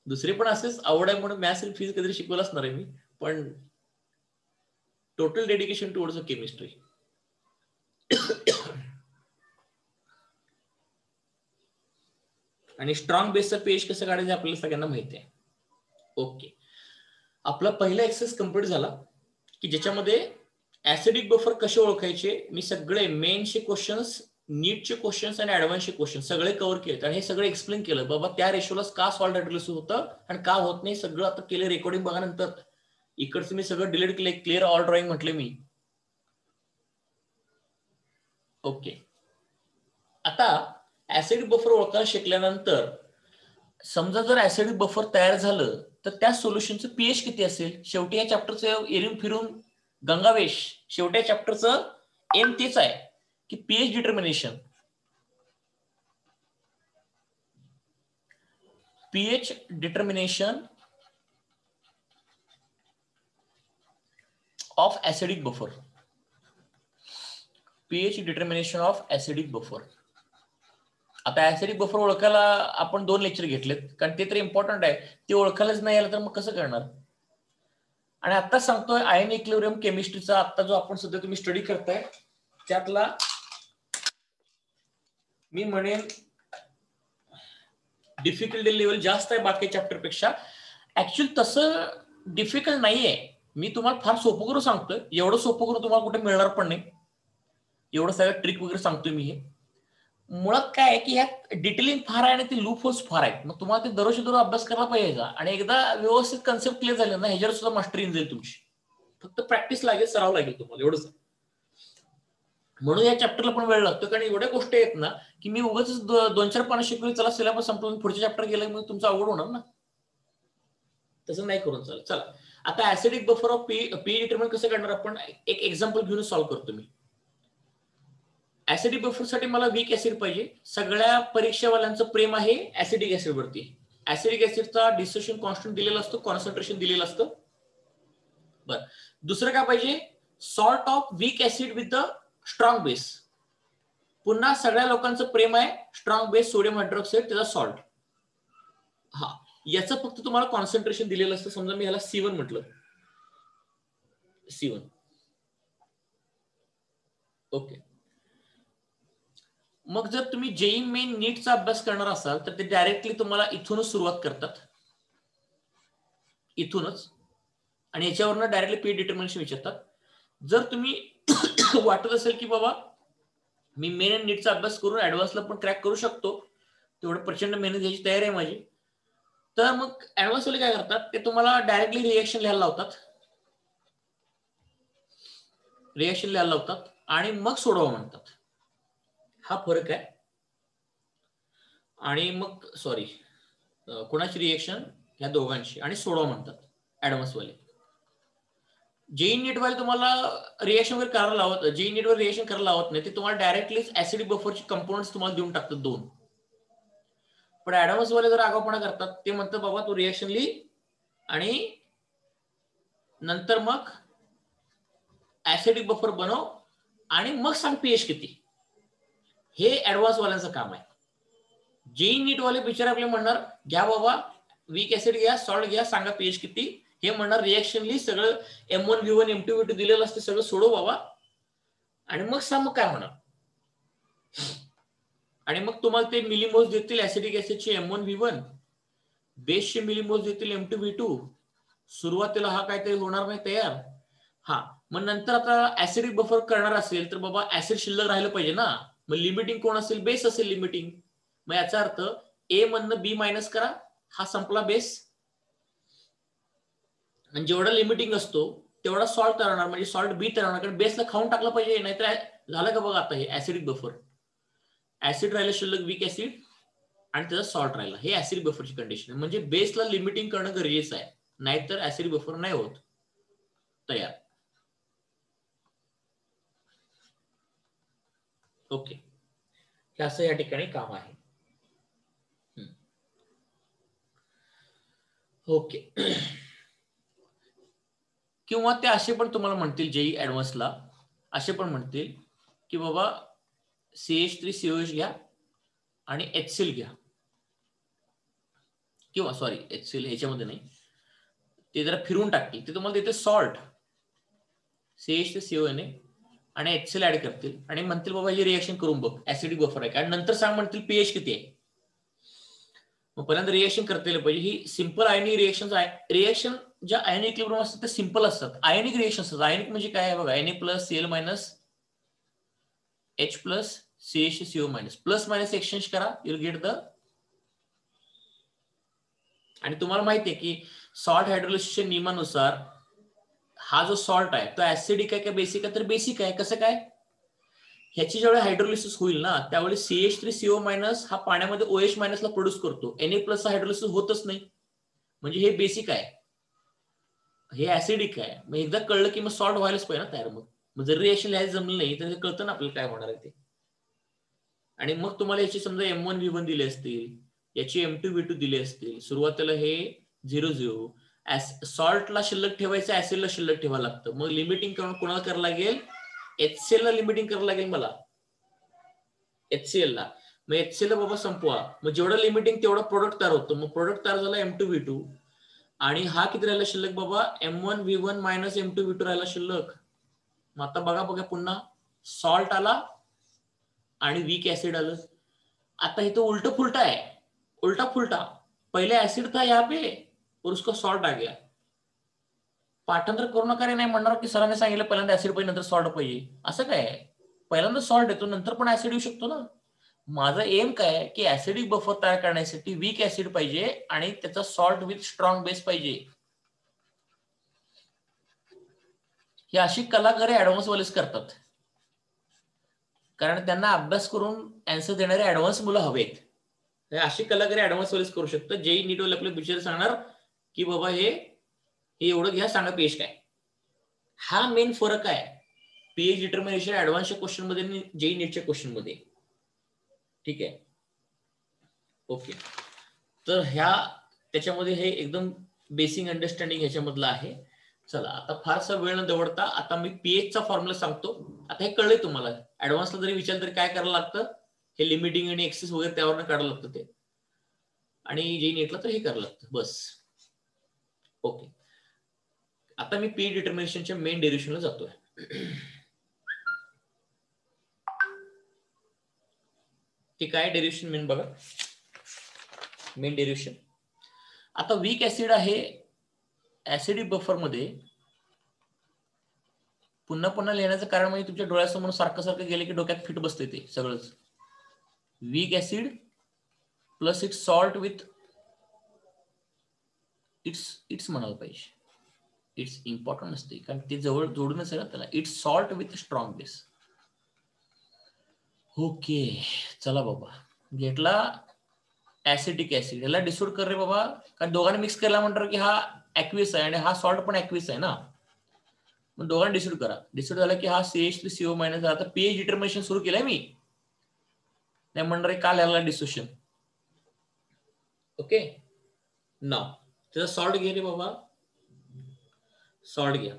दुसरे पण असेच आवड आहे म्हणून मॅथ्स आणि फिजिक्स कधी शिकवलं असणार आहे मी, पण टोटल डेडिकेशन टुवर्ड्स केमिस्ट्री. आणि स्ट्रॉंग बेसचा पेज कसं काढायचं आपल्याला सगळ्यांना माहिती आहे. ओके, आपला पहिला एक्सरसाइज कंप्लीट झाला की ज्याच्यामध्ये ऍसिडिक बफर कसे ओळखायचे मी सगळे मेनचे क्वेश्चन्स, नीटचे क्वेश्चन्स आणि ऍडव्हान्सचे क्वेश्चन सगळे कव्हर केले आणि हे सगळं एक्सप्लेन केलं. बाबा त्या रेशोला का सॉल्ट हायड्रोलिसिस होतं आणि का होत नाही सगळं आता केलं. रेकॉर्डिंग बघा नंतर. इकडचं मी सगळं डिलीट केलं, क्लिअर ऑल ड्रॉइंग म्हटले मी. ओके, आता ऍसिडिक बफर ओळखायला शिकल्यानंतर समजा जर ऍसिडिक बफर तयार झालं तर त्या सोल्युशनचं पीएच किती असेल. शेवटी या चॅप्टरचं येऊन फिरून गंगावेश, शेवटी या चॅप्टरचं एम तेच आहे की pH determination. PH determination of acidic buffer. PH determination of acidic buffer. आता ऍसिडिक बफर ओळखायला आपण 2 लेक्चर घेतलेत, कारण ते तर इम्पॉर्टंट आहे. ते ओळखायलाच नाही आलं तर मग कसं करणार. आणि आता सांगतोय आयन इक्विलिब्रियम केमिस्ट्रीचा आता जो आपण सध्या तुम्ही स्टडी करताय त्यातला मी म्हणेन डिफिकल्टी लेवल जास्त आहे बाकी चॅप्टर पेक्षा. ऍक्च्युअली तसं डिफिकल्ट नाहीये, मी तुम्हाला फार सोपं करून सांगतोय. एवढं सोपं करून तुम्हाला कुठे मिळणार पण नाही. एवढं सगळं ट्रिक वगैरे सांगतोय मी. हे मुळात काय आहे की ह्यात डिटेलिंग फार आहे आणि ते लूप होल्स फार आहेत. मग तुम्हाला ते दररोज अभ्यास करायला पाहिजे आणि एकदा व्यवस्थित कन्सेप्ट क्लिअर झाले ना ह्याच्यावर सुद्धा मास्टरी येईल तुमची. फक्त प्रॅक्टिस लागेल, सराव लागेल तुम्हाला, एवढंच. म्हणून या चॅप्टरला पण वेळ लागतो, कारण एवढ्या गोष्टी आहेत ना की मी उगाच 2-4 पानं शिकवली चला सिलेबस संपवून पुढच्या चॅप्टर गेलं मग तुमचं अवघड होणार ना. तसं नाही करून चालेल. चला आता acidic buffer of P determine कसं करणार आपण एक एक्झाम्पल घेऊन सॉल्व्ह करतो मी. ऍसिडिक बफर साठी मला वीक ऍसिड पाहिजे. सगळ्या परीक्षावाल्यांचं प्रेम आहे ऍसिडिक ऍसिड वरती. ऍसिडिक ऍसिडचा डिसोसिएशन कॉन्स्टंट दिलेला असतो, कॉन्सन्ट्रेशन दिलेलं असतं. बरं, दुसरं काय पाहिजे, salt of weak acid with the strong base. पुन्हा सगळ्या लोकांचं प्रेम आहे स्ट्रॉंग बेस सोडियम हायड्रॉक्साईड, त्याचा सॉल्ट. हा, याचं फक्त तुम्हाला कॉन्सन्ट्रेशन दिलेलं असतं. समजा मी ह्याला C1 म्हटलं, C1. ओके, मग जर तुम्ही जेई मेन नीटचा अभ्यास करणार असाल तर ते डायरेक्टली तुम्हाला इथूनच सुरुवात करतात, इथूनच. आणि याच्यावरनं डायरेक्टली पी डिटर्मिनेशन विचारतात. जर तुम्ही वाटत असेल की बाबा मी मेन आणि नीटचा अभ्यास करून ऍडव्हान्सला पण क्रॅक करू शकतो, तेवढं प्रचंड मेहनत घ्यायची तयारी आहे माझी, तर मग ऍडव्हान्स वाले काय करतात ते तुम्हाला डायरेक्टली रिएक्शन लिहायला लावतात. रिएक्शन लिहायला लावतात आणि मग सोडवा म्हणतात. हा फरक आहे. आणि मग सॉरी, कोणाची रिएक्शन, ह्या दोघांशी आणि सोडवा म्हणतात ऍडव्हान्स वाले. जेई नीट वाले तुम्हाला रिएक्शन वगैरे करायला लावत, जेई नीट वर रिएक्शन करायला लावत नाही, ते तुम्हाला डायरेक्टली ऍसिडिक बफरचे कंपोनंट्स तुम्हाला देऊन टाकतात 2. पण ऍडव्हान्स वाले जर आगाऊपणा करतात, ते म्हणतात बाबा तू रिएक्शन लिही आणि नंतर मग ऍसिडिक बफर बनव आणि मग सांग पीएच किती. हे ऍडव्हान्स वाल्यांचं काम आहे. जेई नीट वाले बिचारे आपले म्हणणार घ्या बाबा वीक ऍसिड घ्या, सॉल्ट घ्या, सांगा पीएच किती. हे म्हणणार रिएक्शन लिही, सगळं M1 V1 M2 V2 दिलेलं असते, सगळं सोडव बाबा आणि मग सांग मग काय होणार. आणि मग तुम्हाला ते मिलीमोल्स देतील ऍसिडिक ऍसिडचे M1 V1, बेसचे मिलीमोल्स देतील M2 V2. सुरुवातीला हा काहीतरी होणार नाही तयार. हा मग नंतर आता ऍसिडिक बफर करणार असेल तर बाबा ऍसिड शिल्लक राहिलं पाहिजे ना. मग लिमिटिंग कोण असेल, बेस असेल लिमिटिंग. मग याचा अर्थ ए मधनं बी मायनस करा, हा संपला बेस. आणि जेवढा लिमिटिंग असतो तेवढा सॉल्ट तयार होणार, म्हणजे सॉल्ट बी तयार होणार, कारण बेसला खाऊन टाकलं पाहिजे. नाहीतर झालं का बघा आता हे ऍसिडिक बफर, ऍसिड राहिलं शिल्लक वीक ऍसिड आणि त्याचा सॉल्ट राहिला. हे ऍसिडिक बफरची कंडिशन आहे. म्हणजे बेसला लिमिटिंग करणं गरजेचं आहे, नाहीतर ऍसिडिक बफर नाही होत तयार. ओके, हे असं या ठिकाणी काम आहे. ओके. किंवा ते असे पण तुम्हाला म्हणतील जेई ऍडव्हान्सला, असे पण म्हणतील की बाबा CH3COH घ्या आणि HCl घ्या, किंवा सॉरी HCl ह्याच्यामध्ये नाही, ते जरा फिरून टाकतील. ते तुम्हाला देते सॉल्ट CH3CONA आणि HCl ऍड करतील आणि म्हणतील बाबा हे रिएक्शन करून बघ, ऍसिडिक बफर आहे का, आणि नंतर सांग म्हणतील पीएच किती आहे. मग पहिल्यांदा रिएक्शन करता पाहिजे. ही सिंपल आयनिक रिएक्शन आहे. रिएक्शन ज्या आयनिक इक्विलिब्रियम असतात ते सिंपल असतात, आयनिक रिएक्शन असतात. आयनिक म्हणजे काय आहे बघा, Na+Cl- H+ CH3CO- plus minus exchange करा, युल गेट द. आणि तुम्हाला माहिती आहे की सॉल्ट हायड्रोलिसिसच्या नियमानुसार हा जो सॉल्ट आहे तो ऍसिडिक आहे का बेसिक आहे, तर बेसिक आहे. कसं काय, ह्याची ज्यावेळी हायड्रोलिसिस होईल ना त्यावेळी CH3CO- हा पाण्यामध्ये OH- ला प्रोड्यूस करतो. Na+ हायड्रोलिसिस होतच नाही, म्हणजे हे बेसिक आहे, हे ऍसिडिक आहे. मग एकदा कळलं की मग सॉल्ट व्हायलाच पाहिजे ना तयार. मग जर रिएक्शन लिहायचं जमलं नाही तर कळतं ना आपल्याला काय होणार आहे ते. आणि मग तुम्हाला याची समजा M1 V1 दिले असतील, याची M2 V2 दिले असतील. सुरुवातीला हे 0-0 सॉल्टला शिल्लक ठेवायचं, ऍसिडला शिल्लक ठेवावं लागतं. मग लिमिटिंग कोणाला करावं लागेल, HCl ला लिमिटिंग करावं लागेल मला, HCl ला. मग HCl ला बाबा संपवा, मग जेवढं लिमिटिंग तेवढं प्रोडक्ट तयार होतं. मग प्रोडक्ट तयार झाला M2 V2 आणि हा किती राहिला शिल्लक बाबा, M1 V1 minus M2 V2 राहिला शिल्लक. मग आता बघा पुन्हा सॉल्ट आला आणि वीक ऍसिड आलं. आता इथं उलट फुलटा है, उल्टा फुलटा. पहले एसिड था यहाँ पे और उसको सॉल्ट आ गया. पाठांतर करू नका रे, नाही म्हणणार की सरांनी सांगितलं पहिल्यांदा ऍसिड पाहिजे नंतर सॉल्ट पाहिजे. असं काय, पहिल्यांदा सॉल्ट येतो नंतर पण ऍसिड येऊ शकतो ना. माझा एम काय की ऍसिडिक बफर तयार करण्यासाठी वीक ऍसिड पाहिजे आणि त्याचा सॉल्ट विथ स्ट्रॉंग बेस पाहिजे. ही अशी कलाकारे ऍडव्हान्स वालेच करतात, कारण त्यांना अभ्यास करून आन्सर देणारे ऍडव्हान्स मुलं हवेत. अशी कलाकारी ऍडव्हान्स वालेच करू शकतात. जेई नीट वाले आपले बिचारे सांगणार की बाबा हे एवढं घ्या, सांगा पीएच काय. हा मेन फरक आहे पीएच डिटर्मिनेशन ऍडव्हान्सच्या क्वेश्चन मध्ये आणि जेई नीटच्या क्वेश्चन मध्ये. ठीक आहे, ओके. तर ह्या त्याच्यामध्ये हे एकदम बेसिक अंडरस्टँडिंग ह्याच्यामधलं आहे. चला आता फारसा वेळ न दवडता आता मी पीएचचा फॉर्म्युला सांगतो. आता हे कळलंय तुम्हाला, ऍडव्हान्सला जरी विचारलं तरी काय करायला लागतं, हे लिमिटिंग आणि एक्सेस वगैरे त्यावरनं काढायला लागतं ते, आणि जे नीटला तर हे करायला लागतं बस. ओके, आता मी पी डिटर्मिनेशनच्या मेन डेरिव्हेशनला जातोय. ते काय डेरिव्हेशन मेन बघा, मेन डेरिव्हेशन. आता वीक ऍसिड आहे ऍसिडिक बफर मध्ये. पुन्हा पुन्हा लिहिण्याचं कारण म्हणजे तुमच्या डोळ्यासमोर सारखं सारखं गेले की डोक्यात फिट बसते ते सगळंच. Weak acid plus it's salt with it's म्हणायला पाहिजे. इट्स इम्पॉर्टंट असते कारण ते जवळ जोडूनच आहे ना त्याला. It's salt with strong base. Okay, चला बाबा घेतला ऍसिडिक ऍसिड, ह्याला डिसोड कर रे बाबा, कारण दोघांनी मिक्स केला म्हणतात की हा ऍक्विस आहे आणि हा सॉल्ट पण ऍक्विस आहे ना, मग दोघांनी डिसोड करा. डिसोड झाला की हा CH3CO मायनस. आता पीएच डिटर्मिनेशन सुरू केलंय मी, नाही म्हणणार का लिहायला डिसोशन. ओके, नाव त्याचा सॉल्ट घे रे बाबा, सॉल्ट घ्या,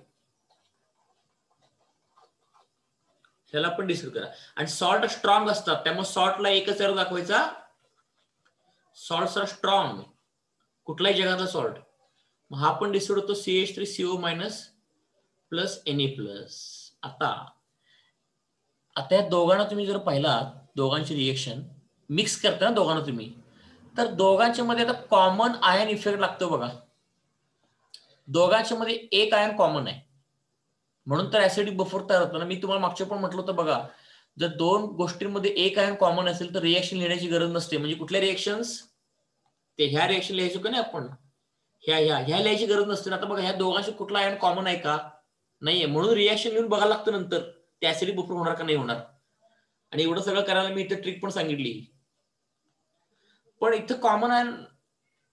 ह्याला पण डिसोड करा. आणि सॉल्ट स्ट्रॉंग असतात त्यामुळे सॉल्टला एकच एरो दाखवायचा, सॉल्ट आर स्ट्रॉंग, कुठलाही जगाचा सॉल्ट. हा पण डिसोड होतो CH3CO minus plus Na plus. आता या दोघांना तुम्ही जर पाहिला, दोघांची रिएक्शन मिक्स करता ना दोघांना तुम्ही, तर दोघांच्या मध्ये आता कॉमन आयन इफेक्ट लागतो बघा. दोघांच्या मध्ये एक आयन कॉमन आहे, म्हणून तर ऍसिडिक बफर तयार होतो ना. मी तुम्हाला मागच्या पण म्हटलं होतं बघा, जर दोन गोष्टींमध्ये एक आयन कॉमन असेल तर रिएक्शन लिहिण्याची गरज नसते. म्हणजे कुठल्या रिएक्शन्स, ते ह्या रिएक्शन लिहायचो का नाही आपण, ह्या लिहायची गरज नसते. आता बघा ह्या दोघांशी कुठला आयन कॉमन आहे का, नाहीये, म्हणून रिएक्शन लिहून बघायला लागतं नंतर ते ऍसिडिक बफर होणार का नाही होणार. आणि एवढं सगळं करायला मी इथं ट्रिक पण सांगितली. पण इथं कॉमन आयन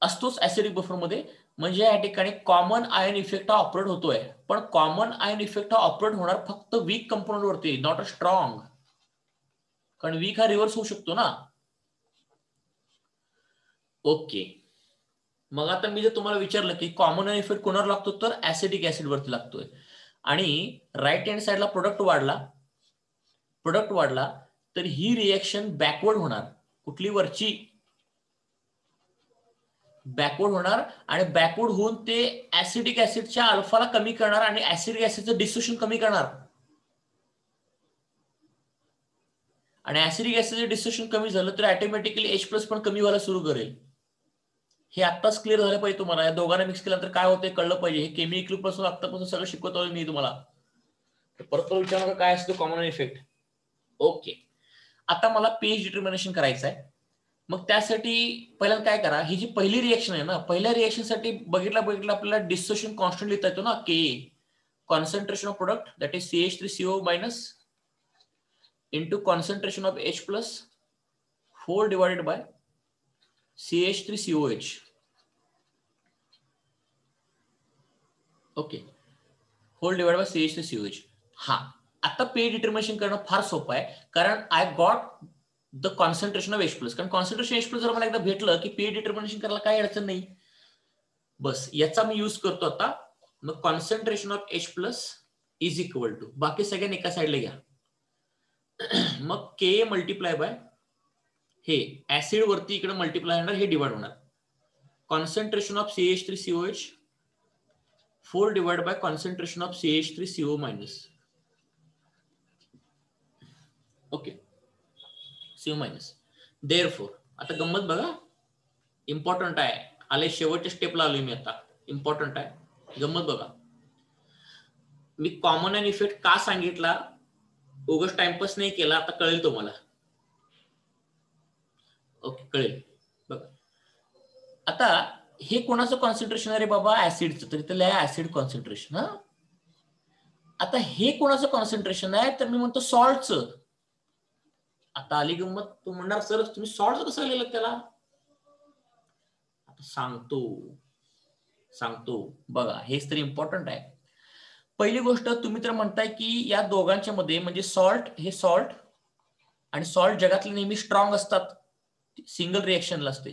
असतोच ऍसिडिक बफर मध्ये, म्हणजे या ठिकाणी कॉमन आयन इफेक्ट हा ऑपरेट होतोय. पण कॉमन आयन इफेक्ट हा ऑपरेट होणार फक्त वीक कंपोनंट वरती, नॉट अ स्ट्रॉंग, कारण वीक हा रिव्हर्स होऊ शकतो ना. ओके, मग आता मी जर तुम्हाला विचारलं की कॉमन आयन इफेक्ट कोणावर लागतो, तर ऍसिडिक ऍसिड वरती लागतोय. आणि राईट हँड साइडला प्रोडक्ट वाढला तर ही रिएक्शन बॅकवर्ड होणार. कुठली वरची, बॅकवर्ड होणार, आणि बॅकवर्ड होऊन ते ऍसिडिक ऍसिडच्या अल्फाला कमी करणार आणि ऍसिडिक ऍसिडचं डिस्ट्रिब्युशन कमी करणार. आणि ऍसिडिक ऍसिडचं डिस्ट्रिब्युशन कमी झालं तर ऑटोमॅटिकली H+ पण कमी व्हायला सुरू करेल. हे आत्ताच क्लिअर झालं पाहिजे तुम्हाला. या दोघांना मिक्स केल्यानंतर काय होते कळलं पाहिजे. हे केमिकल पासून आतापासून सगळं शिकवतोय मी तुम्हाला. परत विचार काय असतो कॉमन इफेक्ट. ओके, आता मला पीएच डिटर्मिनेशन करायचं आहे. मग त्यासाठी पहिल्यांदा काय करा, ही जी पहिली रिएक्शन आहे ना, पहिल्या रिएक्शन साठी बघितला आपल्याला डिसोसिएशन कॉन्स्टंट लिहिता येतो ना, K concentration of product that is CH3CO minus into concentration of H+ 4 divided by CH3COH. Okay, whole divide by CH3COH. हा, आता पीएच डिटर्मिनेशन करणं फार सोपं आहे, कारण I got the concentration of H+. कारण कॉन्सन्ट्रेशन H+ जर मला एकदा भेटलं की पीएच डिटर्मिनेशन करायला काही अडचण नाही. बस याचा मी यूज करतो आता. मग concentration of H+ is equal to, बाकी सगळ्यांनी एका साईडला घ्या, मग के मल्टिप्लाय बाय हे ऍसिड वरती इकडे मल्टिप्लाय होणार, हे डिवाइड होणार. Concentration of CH3COH 4 divide by concentration of CH3CO minus. Okay, CO minus. Therefore आता गंमत बघा, इम्पॉर्टंट आहे, आले शेवटच्या स्टेपला आलोय मी आता, इम्पॉर्टंट आहे, गंमत बघा. मी कॉमन आयन इफेक्ट का सांगितला, उगाच टाइमपास नाही केला, आता कळेल तुम्हाला. ओके, कळेल बघा. आता हे कोणाचं कॉन्सन्ट्रेशन आहे रे बाबा, ऍसिडचं, तर इथं लिहा ऍसिड कॉन्सन्ट्रेशन. हा, आता हे कोणाचं कॉन्सन्ट्रेशन आहे, तर मी म्हणतो सॉल्टचं. आता आली गंमत, तू म्हणणार सर तुम्ही सॉल्ट कसं लिहिलं त्याला, आता सांगतो बघा, हेच तर इम्पॉर्टंट आहे. पहिली गोष्ट, तुम्ही तर म्हणताय की या दोघांच्या मध्ये म्हणजे सॉल्ट, हे सॉल्ट आणि सॉल्ट जगातले नेहमी स्ट्रॉंग असतात, सिंगल रिएक्शनला असते.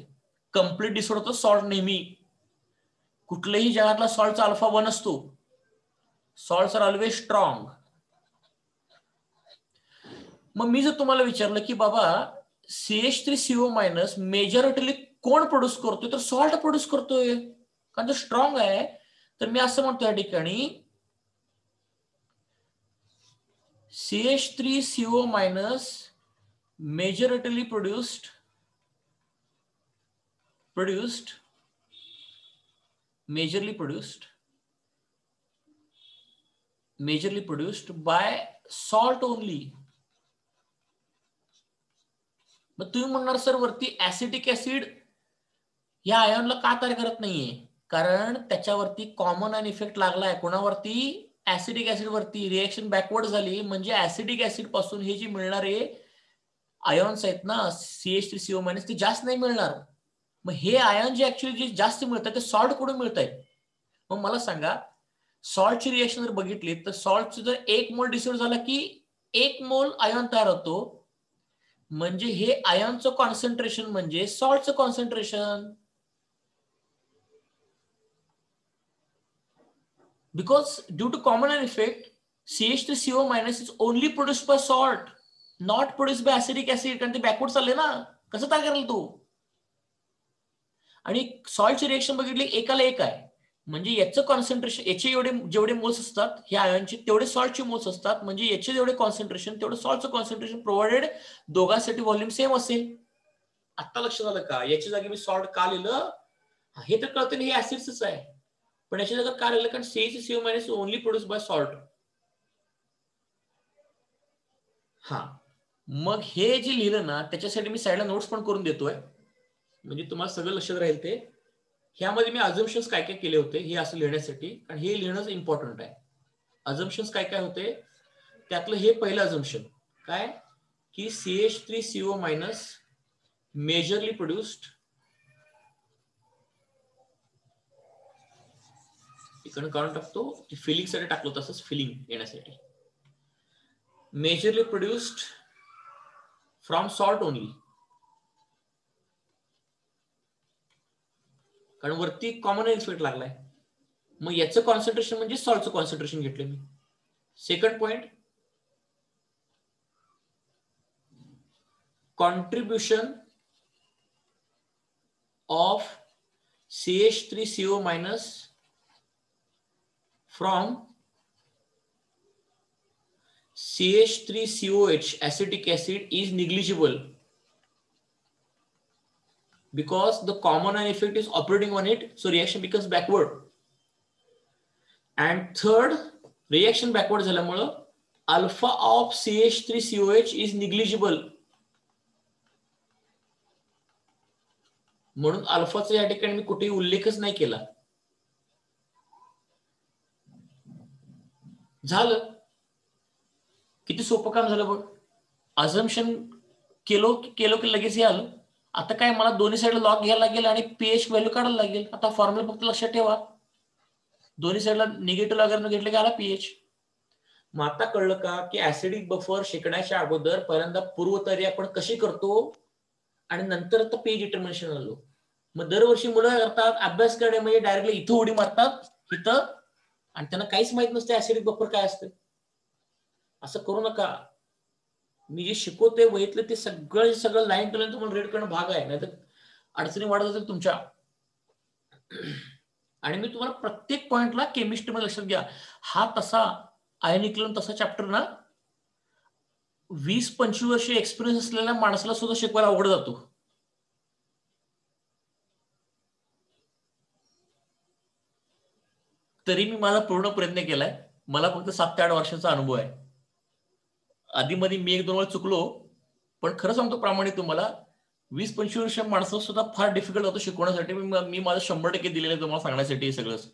कंप्लीट डिसऑर्डर होतो सॉल्ट नेहमी, कुठल्याही जगातला सॉल्टचा अल्फा 1 असतो. Salts are always strong. मग मी जर तुम्हाला विचारलं की बाबा CH3CO मायनस मेजॉरिटीली कोण प्रोड्यूस करतोय, तर सॉल्ट प्रोड्यूस करतोय, कारण तो स्ट्रॉंग आहे. तर मी असं म्हणतो या ठिकाणी CH3CO minus majoritily produced by salt only. मग तुम्ही म्हणणार सर वरती ऍसिडिक ऍसिड या आयनला का तयार करत नाहीये, कारण त्याच्यावरती कॉमन आयन इफेक्ट लागलाय. कोणावरती, ऍसिडिक ऍसिड वरती. रिएक्शन बॅकवर्ड झाली म्हणजे ऍसिडिक ऍसिड पासून हे जे मिळणारे आयॉन्स आहेत ना CH3CO मायनस, ते जास्त नाही मिळणार. मग हे आयन जे ऍक्च्युअली जे जास्त मिळतात ते सॉल्ट कडून मिळत आहेत. मग मला सांगा, सॉल्टची रिएक्शन जर बघितली तर सॉल्टचं जर 1 मोल डिसॉल्व्ह झाला की 1 मोल आयन तयार होतो. म्हणजे हे आयनचं कॉन्सन्ट्रेशन म्हणजे सॉल्टचं concentration. Because due to common effect, CH3CO- is only produced by salt, not produced by acidic acid. कारण ते बॅकवर्ड चालले ना, कसं तयार करेल तो? आणि सॉल्टची रिएक्शन बघितली एकाला एक आहे, म्हणजे याचं कॉन्सन्ट्रेशन, याचे एवढे जेवढे मोल्स असतात ह्या आयनचे तेवढे सॉल्टचे मोल्स असतात, म्हणजे याचे जेवढे कॉन्सन्ट्रेशन तेवढं सॉल्टचं कॉन्सन्ट्रेशन, प्रोव्हाइडेड दोघांसाठी व्हॉल्यूम सेम असेल. आता लक्षात आलं का याच्या जागी मी सॉल्ट का लिहिलं? हे तर कळतं नाही, हे ऍसिड्सच आहे. पण याच्या जागी का लिहिलं? कारण CH3CO- only produce by salt. हा, मग हे जे लिहिलं ना त्याच्यासाठी मी साईडला नोट्स पण करून देतोय, म्हणजे तुम्हाला सगळं लक्षात राहील. ते ह्यामध्ये मी अझम्पशन्स काय काय केले होते हे असं लिहिण्यासाठी, कारण हे लिहिणंच इम्पॉर्टंट आहे. अझम्पशन्स काय काय होते त्यातलं हे पहिलं अझम्पशन काय की CH3CO- मेजरली प्रोड्युस्ड, इकडून काढून टाकतो, फिलिंग साठी टाकलो तसंच फिलिंग येण्यासाठी, majorly produced from salt only. कारण वरती कॉमन इफेक्ट लागलाय, मग याचं कॉन्सन्ट्रेशन म्हणजे सॉल्टचं कॉन्सन्ट्रेशन घेतलं मी. Second point, contribution of CH3CO- from CH3COH acetic acid is negligible because the common ion effect is operating on it, so reaction becomes backward. And third, reaction backward झाल्यामुळं alpha of CH3COH is negligible, म्हणून अल्फाचा या ठिकाणी मी कुठेही उल्लेखच नाही केला. झालं, किती सोपं काम झालं बघ. अझम्पशन केलो की लगेच हे आलं. आता काय, मला दोन्ही साईडला लॉग घ्यायला लागेल आणि पीएच व्हॅल्यू काढायला लागेल. आता फॉर्म्युला फक्त लक्षात ठेवा, दोन्ही साईडला निगेटिव्ह लॉगॅरिथम घेतलं की आला पीएच. मग आता कळलं का की ऍसिडिक बफर शिकण्याच्या अगोदर पहिल्यांदा पूर्वतयारी आपण कशी करतो आणि नंतर आता पीएच डिटर्मिनेशन आलो. मग दरवर्षी मुलं करतात अभ्यास करणे म्हणजे डायरेक्टली इथं उडी मारतात इथं, आणि त्यांना काहीच माहित नसते ऍसिडिक बफर काय असतं. असं करू नका. मी जे शिकवते वहीतलं ते सगळं लाईन टू लाईन तुम्हाला रीड करणं भाग आहे, नाहीतर अडचणी वाढत असेल तुमच्या. आणि मी तुम्हाला प्रत्येक पॉइंटला केमिस्ट्रीमध्ये लक्षात घ्या, हा तसा आयनिकलन तसा चॅप्टर ना 20-25 वर्ष एक्सपिरियन्स असलेल्या माणसाला सुद्धा शिकवायला अवघड जातो. तरी मी माझा पूर्ण प्रयत्न केलाय. मला फक्त 7 ते 8 वर्षाचा अनुभव आहे. आधी मध्ये मी 1-2 वेळा चुकलो, पण खरं सांगतो प्रामाणिक तुम्हाला, 20-25 वर्ष माणसं सुद्धा फार डिफिकल्ट होतं शिकवण्यासाठी. मी माझं 100% दिलेलं आहे तुम्हाला सांगण्यासाठी हे सगळंच.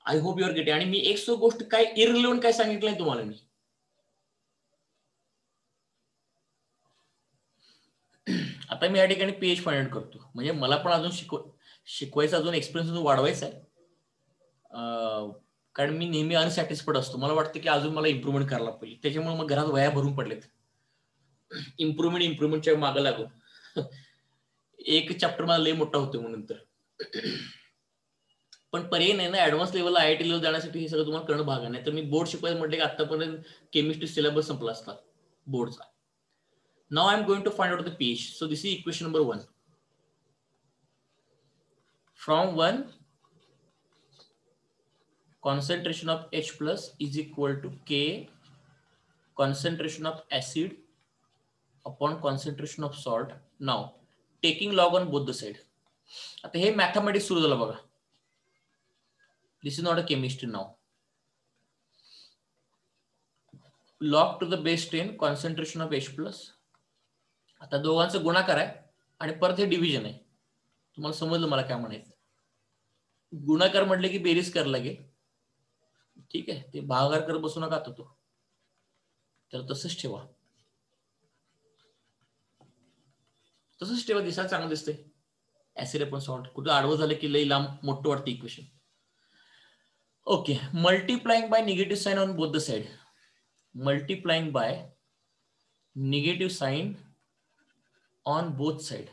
I hope your getting. आणि मी एक गोष्ट काय इररिलेव्हंट काय सांगितलंय तुम्हाला मी. आता मी या ठिकाणी पीएच फाइंड आउट करतो, म्हणजे मला पण अजून शिकवायचा अजून एक्सपिरियन्स अजून वाढवायचा आहे. कारण मी नेहमी अनसॅटिस्फाईड असतो, मला वाटतं की अजून मला इम्प्रुव्हमेंट करायला पाहिजे. त्याच्यामुळे मग घरात वया भरून पडलेत इम्प्रुव्हमेंटच्या मागे लागून. एक चॅप्टर मला लय मोठा होतो म्हणून. तर पण पर्याय नाही ना, ऍडव्हान्स लेवलला IIT लेवल जाण्यासाठी हे सगळं तुम्हाला करणं भाग आहे. नाही तर मी बोर्ड शिकवायचं म्हटलं की आतापर्यंत केमिस्ट्री सिलेबस संपला असता बोर्डचा. Now I am going to find out the pH. So this is equation number 1. From 1, concentration of H plus is equal to K concentration of acid upon concentration of salt. Now taking log on both the side. आता हे mathematics सुरू झालं बघा. This is not a chemistry now. Log to the base 10 concentration of H plus. आता दोघांचा गुणाकार आहे आणि परत हे डिव्हिजन आहे. तुम्हाला समजलं मला काय म्हणायचं. गुणाकार म्हटले की बेरीज करायला लागेल, ठीक आहे. ते भागाकार करत बसू नका आता, तो तर तसंच ठेवा, दिसायला चांगलं दिसतंय. Acid upon salt. कुठं आडवं झालं की लई लांब मोठं वाटतं equation. Okay, multiplying by negative sign on both the side. Multiplying by negative sign on both side.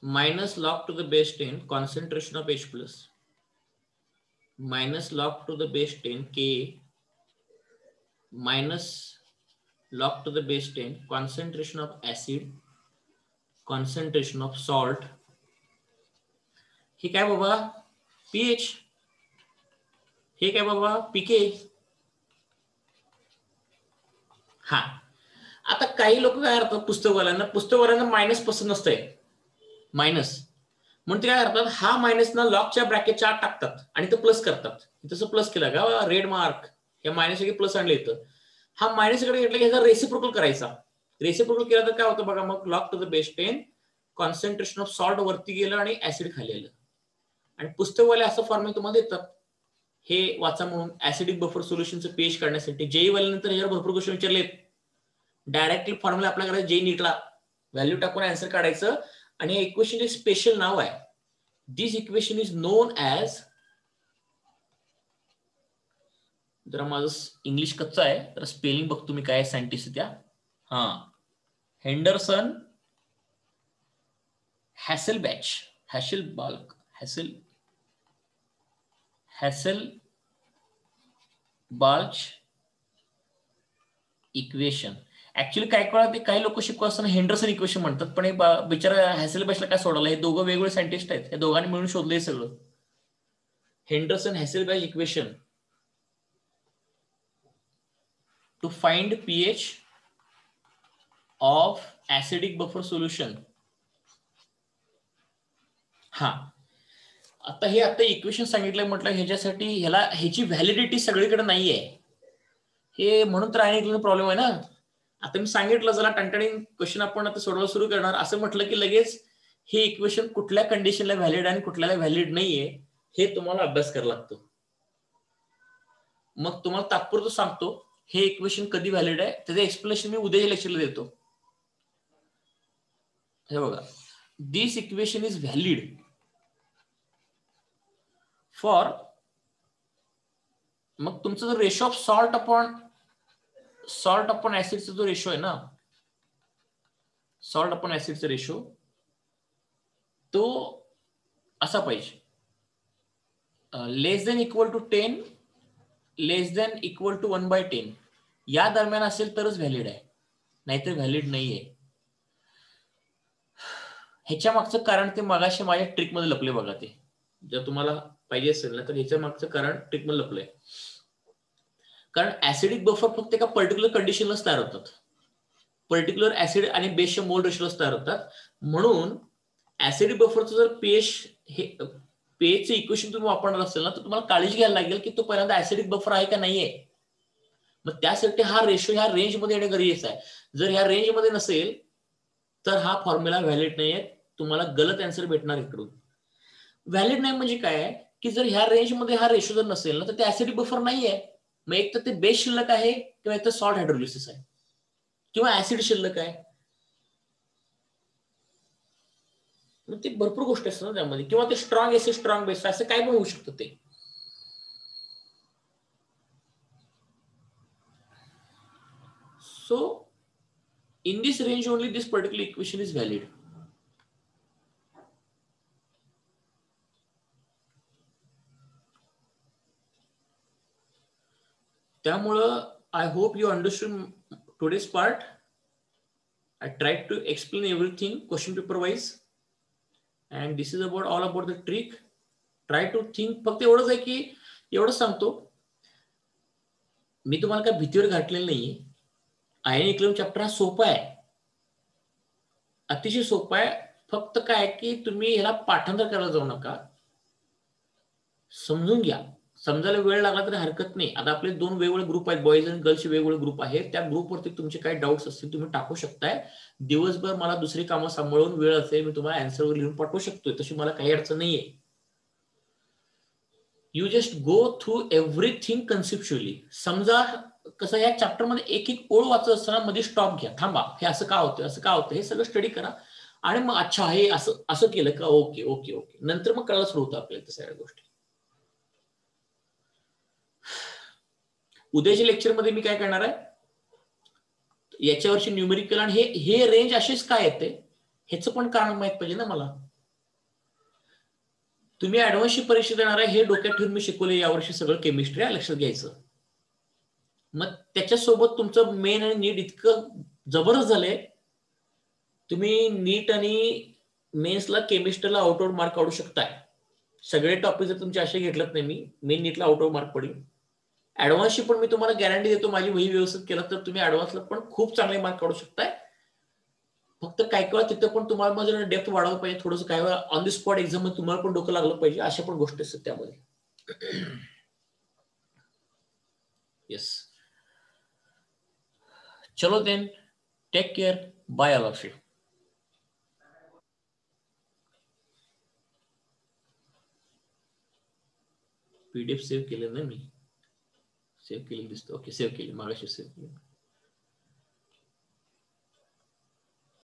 minus log to the base 10 concentration of H plus minus log to the base 10 K minus log to the base 10 concentration of acid concentration of salt. हे काय बाबा pH, हे काय बाबा pK. हा, आता काही लोक काय करतात, पुस्तकवाल्यांना मायनस पसंत नसतंय, मायनस म्हणून ते काय करतात, हा मायनस ना लॉकच्या ब्रॅकेटच्या आत टाकतात आणि ते प्लस करतात. तसं प्लस केला का रेड मार्क, या मायनस प्लस आणले इथं. हा मायनस इकडे घेतला की ह्याचा रेसिप्रोकल करायचा. रेसिप्रोकल केला तर काय होतं बघा, मग log to the base 10 concentration of salt वरती गेलं आणि ऍसिड खाली आलं. आणि पुस्तकवाले असं फॉर्म्युला तुम्हाला देतात, हे वाचा म्हणून. ऍसिडिक बफर सोल्युशनचं पेज काढण्यासाठी जेई वाल्यानंतर यावर भरपूर क्वेश्चन विचारलेत. डायरेक्टली फॉर्म्युला आपल्याकडे जेई नीटला व्हॅल्यू टाकून आन्सर काढायचं. आणि या इक्वेशनचे स्पेशल नाव आहे, दिस इक्वेशन इज नोन ॲज, जरा माझं इंग्लिश कच्चा आहे तर स्पेलिंग बघतो मी काय सायंटिस्ट त्या. हा, हेंडरसन हॅसेलबॅच, हॅशेलबाल्क, हॅसेलबाल्च इक्वेशन. ऍक्च्युअली काय कळत, काही लोक शिकवत असताना हेंडरसन इक्वेशन म्हणतात, पण हे बिचारा हॅसेलबॅचला काय सोडलं. हे दोघं वेगवेगळे सायंटिस्ट आहेत, हे दोघांनी मिळून शोधले सगळं. Henderson Hasselbalch equation to find pH of acidic buffer solution. हा, आता हे आता इक्वेशन सांगितलंय म्हटलं, ह्याच्यासाठी ह्याची व्हॅलिडिटी सगळीकडे नाहीये, हे म्हणून तर अनेक प्रॉब्लेम आहे ना. आता मी सांगितलं जरा टणटणीन क्वेश्चन आपण आता सोडवायला सुरू करणार, असं म्हटलं की लगेच हे इक्वेशन कुठल्या कंडिशनला व्हॅलिड आणि कुठल्याला व्हॅलिड नाहीये हे तुम्हाला अभ्यास करायला लागतो. मग तुम्हाला तात्पुरतं सांगतो हे इक्वेशन कधी व्हॅलिड आहे, त्याचं एक्सप्लेनेशन मी उद्याच्या लेक्चरला देतो. हे बघा, दिस इक्वेशन इज व्हॅलिड फॉर, मग तुमचा जो रेशो ऑफ सॉल्ट अपॉन ऍसिडचा जो रेशो आहे ना, सॉल्ट अपॉन ऍसिडचा रेशो तो असा पाहिजे, less than equal to 10, less than equal to 1/10 या दरम्यान असेल तरच व्हॅलिड आहे, नाहीतर व्हॅलिड नाहीये. ह्याच्या मागचं कारण ते मगाशी माझ्या ट्रिक मध्ये लपले बघा. ते जर तुम्हाला पाहिजे असेल ना तर ह्याच्या मागचं कारण ट्रिक मध्ये लपलंय. कारण ऍसिडिक बफर फक्त एका पर्टिक्युलर कंडिशनलाच तयार होतात, पर्टिक्युलर ऍसिड आणि बेसच्या मोल रेशोलाच तयार होतात. म्हणून ऍसिडिक बफरचं जर पीएचचं इक्वेशन तुम्ही वापरणार असेल ना तर तुम्हाला काळजी घ्यायला लागेल की तो पहिल्यांदा ऍसिडिक बफर आहे का नाहीये. मग त्यासाठी हा रेशो ह्या रेंज मध्ये येणे गरजेचं आहे. जर ह्या रेंज मध्ये नसेल तर हा फॉर्म्युला व्हॅलिड नाहीये, तुम्हाला गलत आन्सर भेटणार इकडून. व्हॅलिड नाही म्हणजे काय की जर ह्या रेंज मध्ये हा रेशो जर नसेल ना तर ते ऍसिडिक बफर नाहीये. मग एक तर ते बेस शिल्लक आहे किंवा एक तर सॉल्ट हायड्रोलिसिस आहे किंवा ऍसिड शिल्लक आहे. मग ते भरपूर गोष्टी असतात ना त्यामध्ये, किंवा ते स्ट्रॉंग ऍसिड स्ट्रॉंग बेस असं काय पण होऊ शकतं ते. So in this range only this particular equation is valid. त्यामुळं I hope you understood today's part. I tried to explain everything question paper wise and this is about all about the trick. Try to think. फक्त एवढंच आहे की एवढंच सांगतो मी तुम्हाला काय भीतीवर घातलेलं नाहीये. आयन इक्विलिब्रियम चॅप्टर हा सोपा आहे, अतिशय सोपा आहे. फक्त काय की तुम्ही ह्याला पाठांतर करायला जाऊ नका, समजून घ्या. समजायला वेळ लागला तरी हरकत नाही. आता आपले 2 वेगवेगळे ग्रुप आहेत, बॉईज आणि गर्ल्सचे वेगवेगळे ग्रुप आहेत. त्या ग्रुपवरती तुमचे काही डाऊट्स असतील तुम्ही टाकू शकताय. दिवसभर मला दुसरी कामं सांभाळून वेळ असेल मी तुम्हाला आन्सर वगैरे लिहून पाठवू शकतोय, तशी मला काही अडचण नाहीये. You just go through everything conceptually. समजा कसं या चॅप्टर मध्ये एक एक ओळ वाचत असताना मध्ये स्टॉप घ्या, थांबा, हे असं का होतं, असं का होतं, हे सगळं स्टडी करा आणि मग अच्छा हे असं असं केलं का, ओके ओके ओके, नंतर मग कळायला सुरू होतं आपल्याला त्या सगळ्या गोष्टी. उद्याच्या लेक्चरमध्ये मी काय करणार आहे, याच्यावरची न्यूमेरिकल आणि हे हे रेंज अशीच काय येते ह्याचं पण कारण माहित पाहिजे ना मला. तुम्ही ऍडव्हान्सची परीक्षा देणार आहे हे डोक्यात ठेवून मी शिकवले यावर्षी सगळं केमिस्ट्री लक्षात घ्यायचं. मग त्याच्यासोबत तुमचं मेन आणि नीट इतकं जबरदस्त झालंय, तुम्ही नीट आणि मेन्सला केमिस्ट्रीला आउटवर्ड मार्क काढू शकताय. सगळे टॉपिक जर तुमचे असे घेतलेत नाही मी मेन नीटला आउटवर्ड मार्क पडेल. ऍडव्हान्सची पण मी तुम्हाला गॅरंटी देतो, माझी वही व्यवस्थित केलं तर तुम्ही ऍडव्हान्सला पण खूप चांगले मार्क काढू शकताय. फक्त काही वेळा तिथं पण तुम्हाला माझं डेप्थ वाढवलं पाहिजे थोडंसं, काही वेळा ऑन द स्पॉट एक्झाम मध्ये तुम्हाला पण डोकं लागलं पाहिजे, अशा पण गोष्टी असतात त्यामध्ये. येस, चलो then, take care, bye all of you. PDF save केलं ना मी, सेव्ह केली दिसतो, ओके सेव्ह केली, मागाशी सेव्ह केली.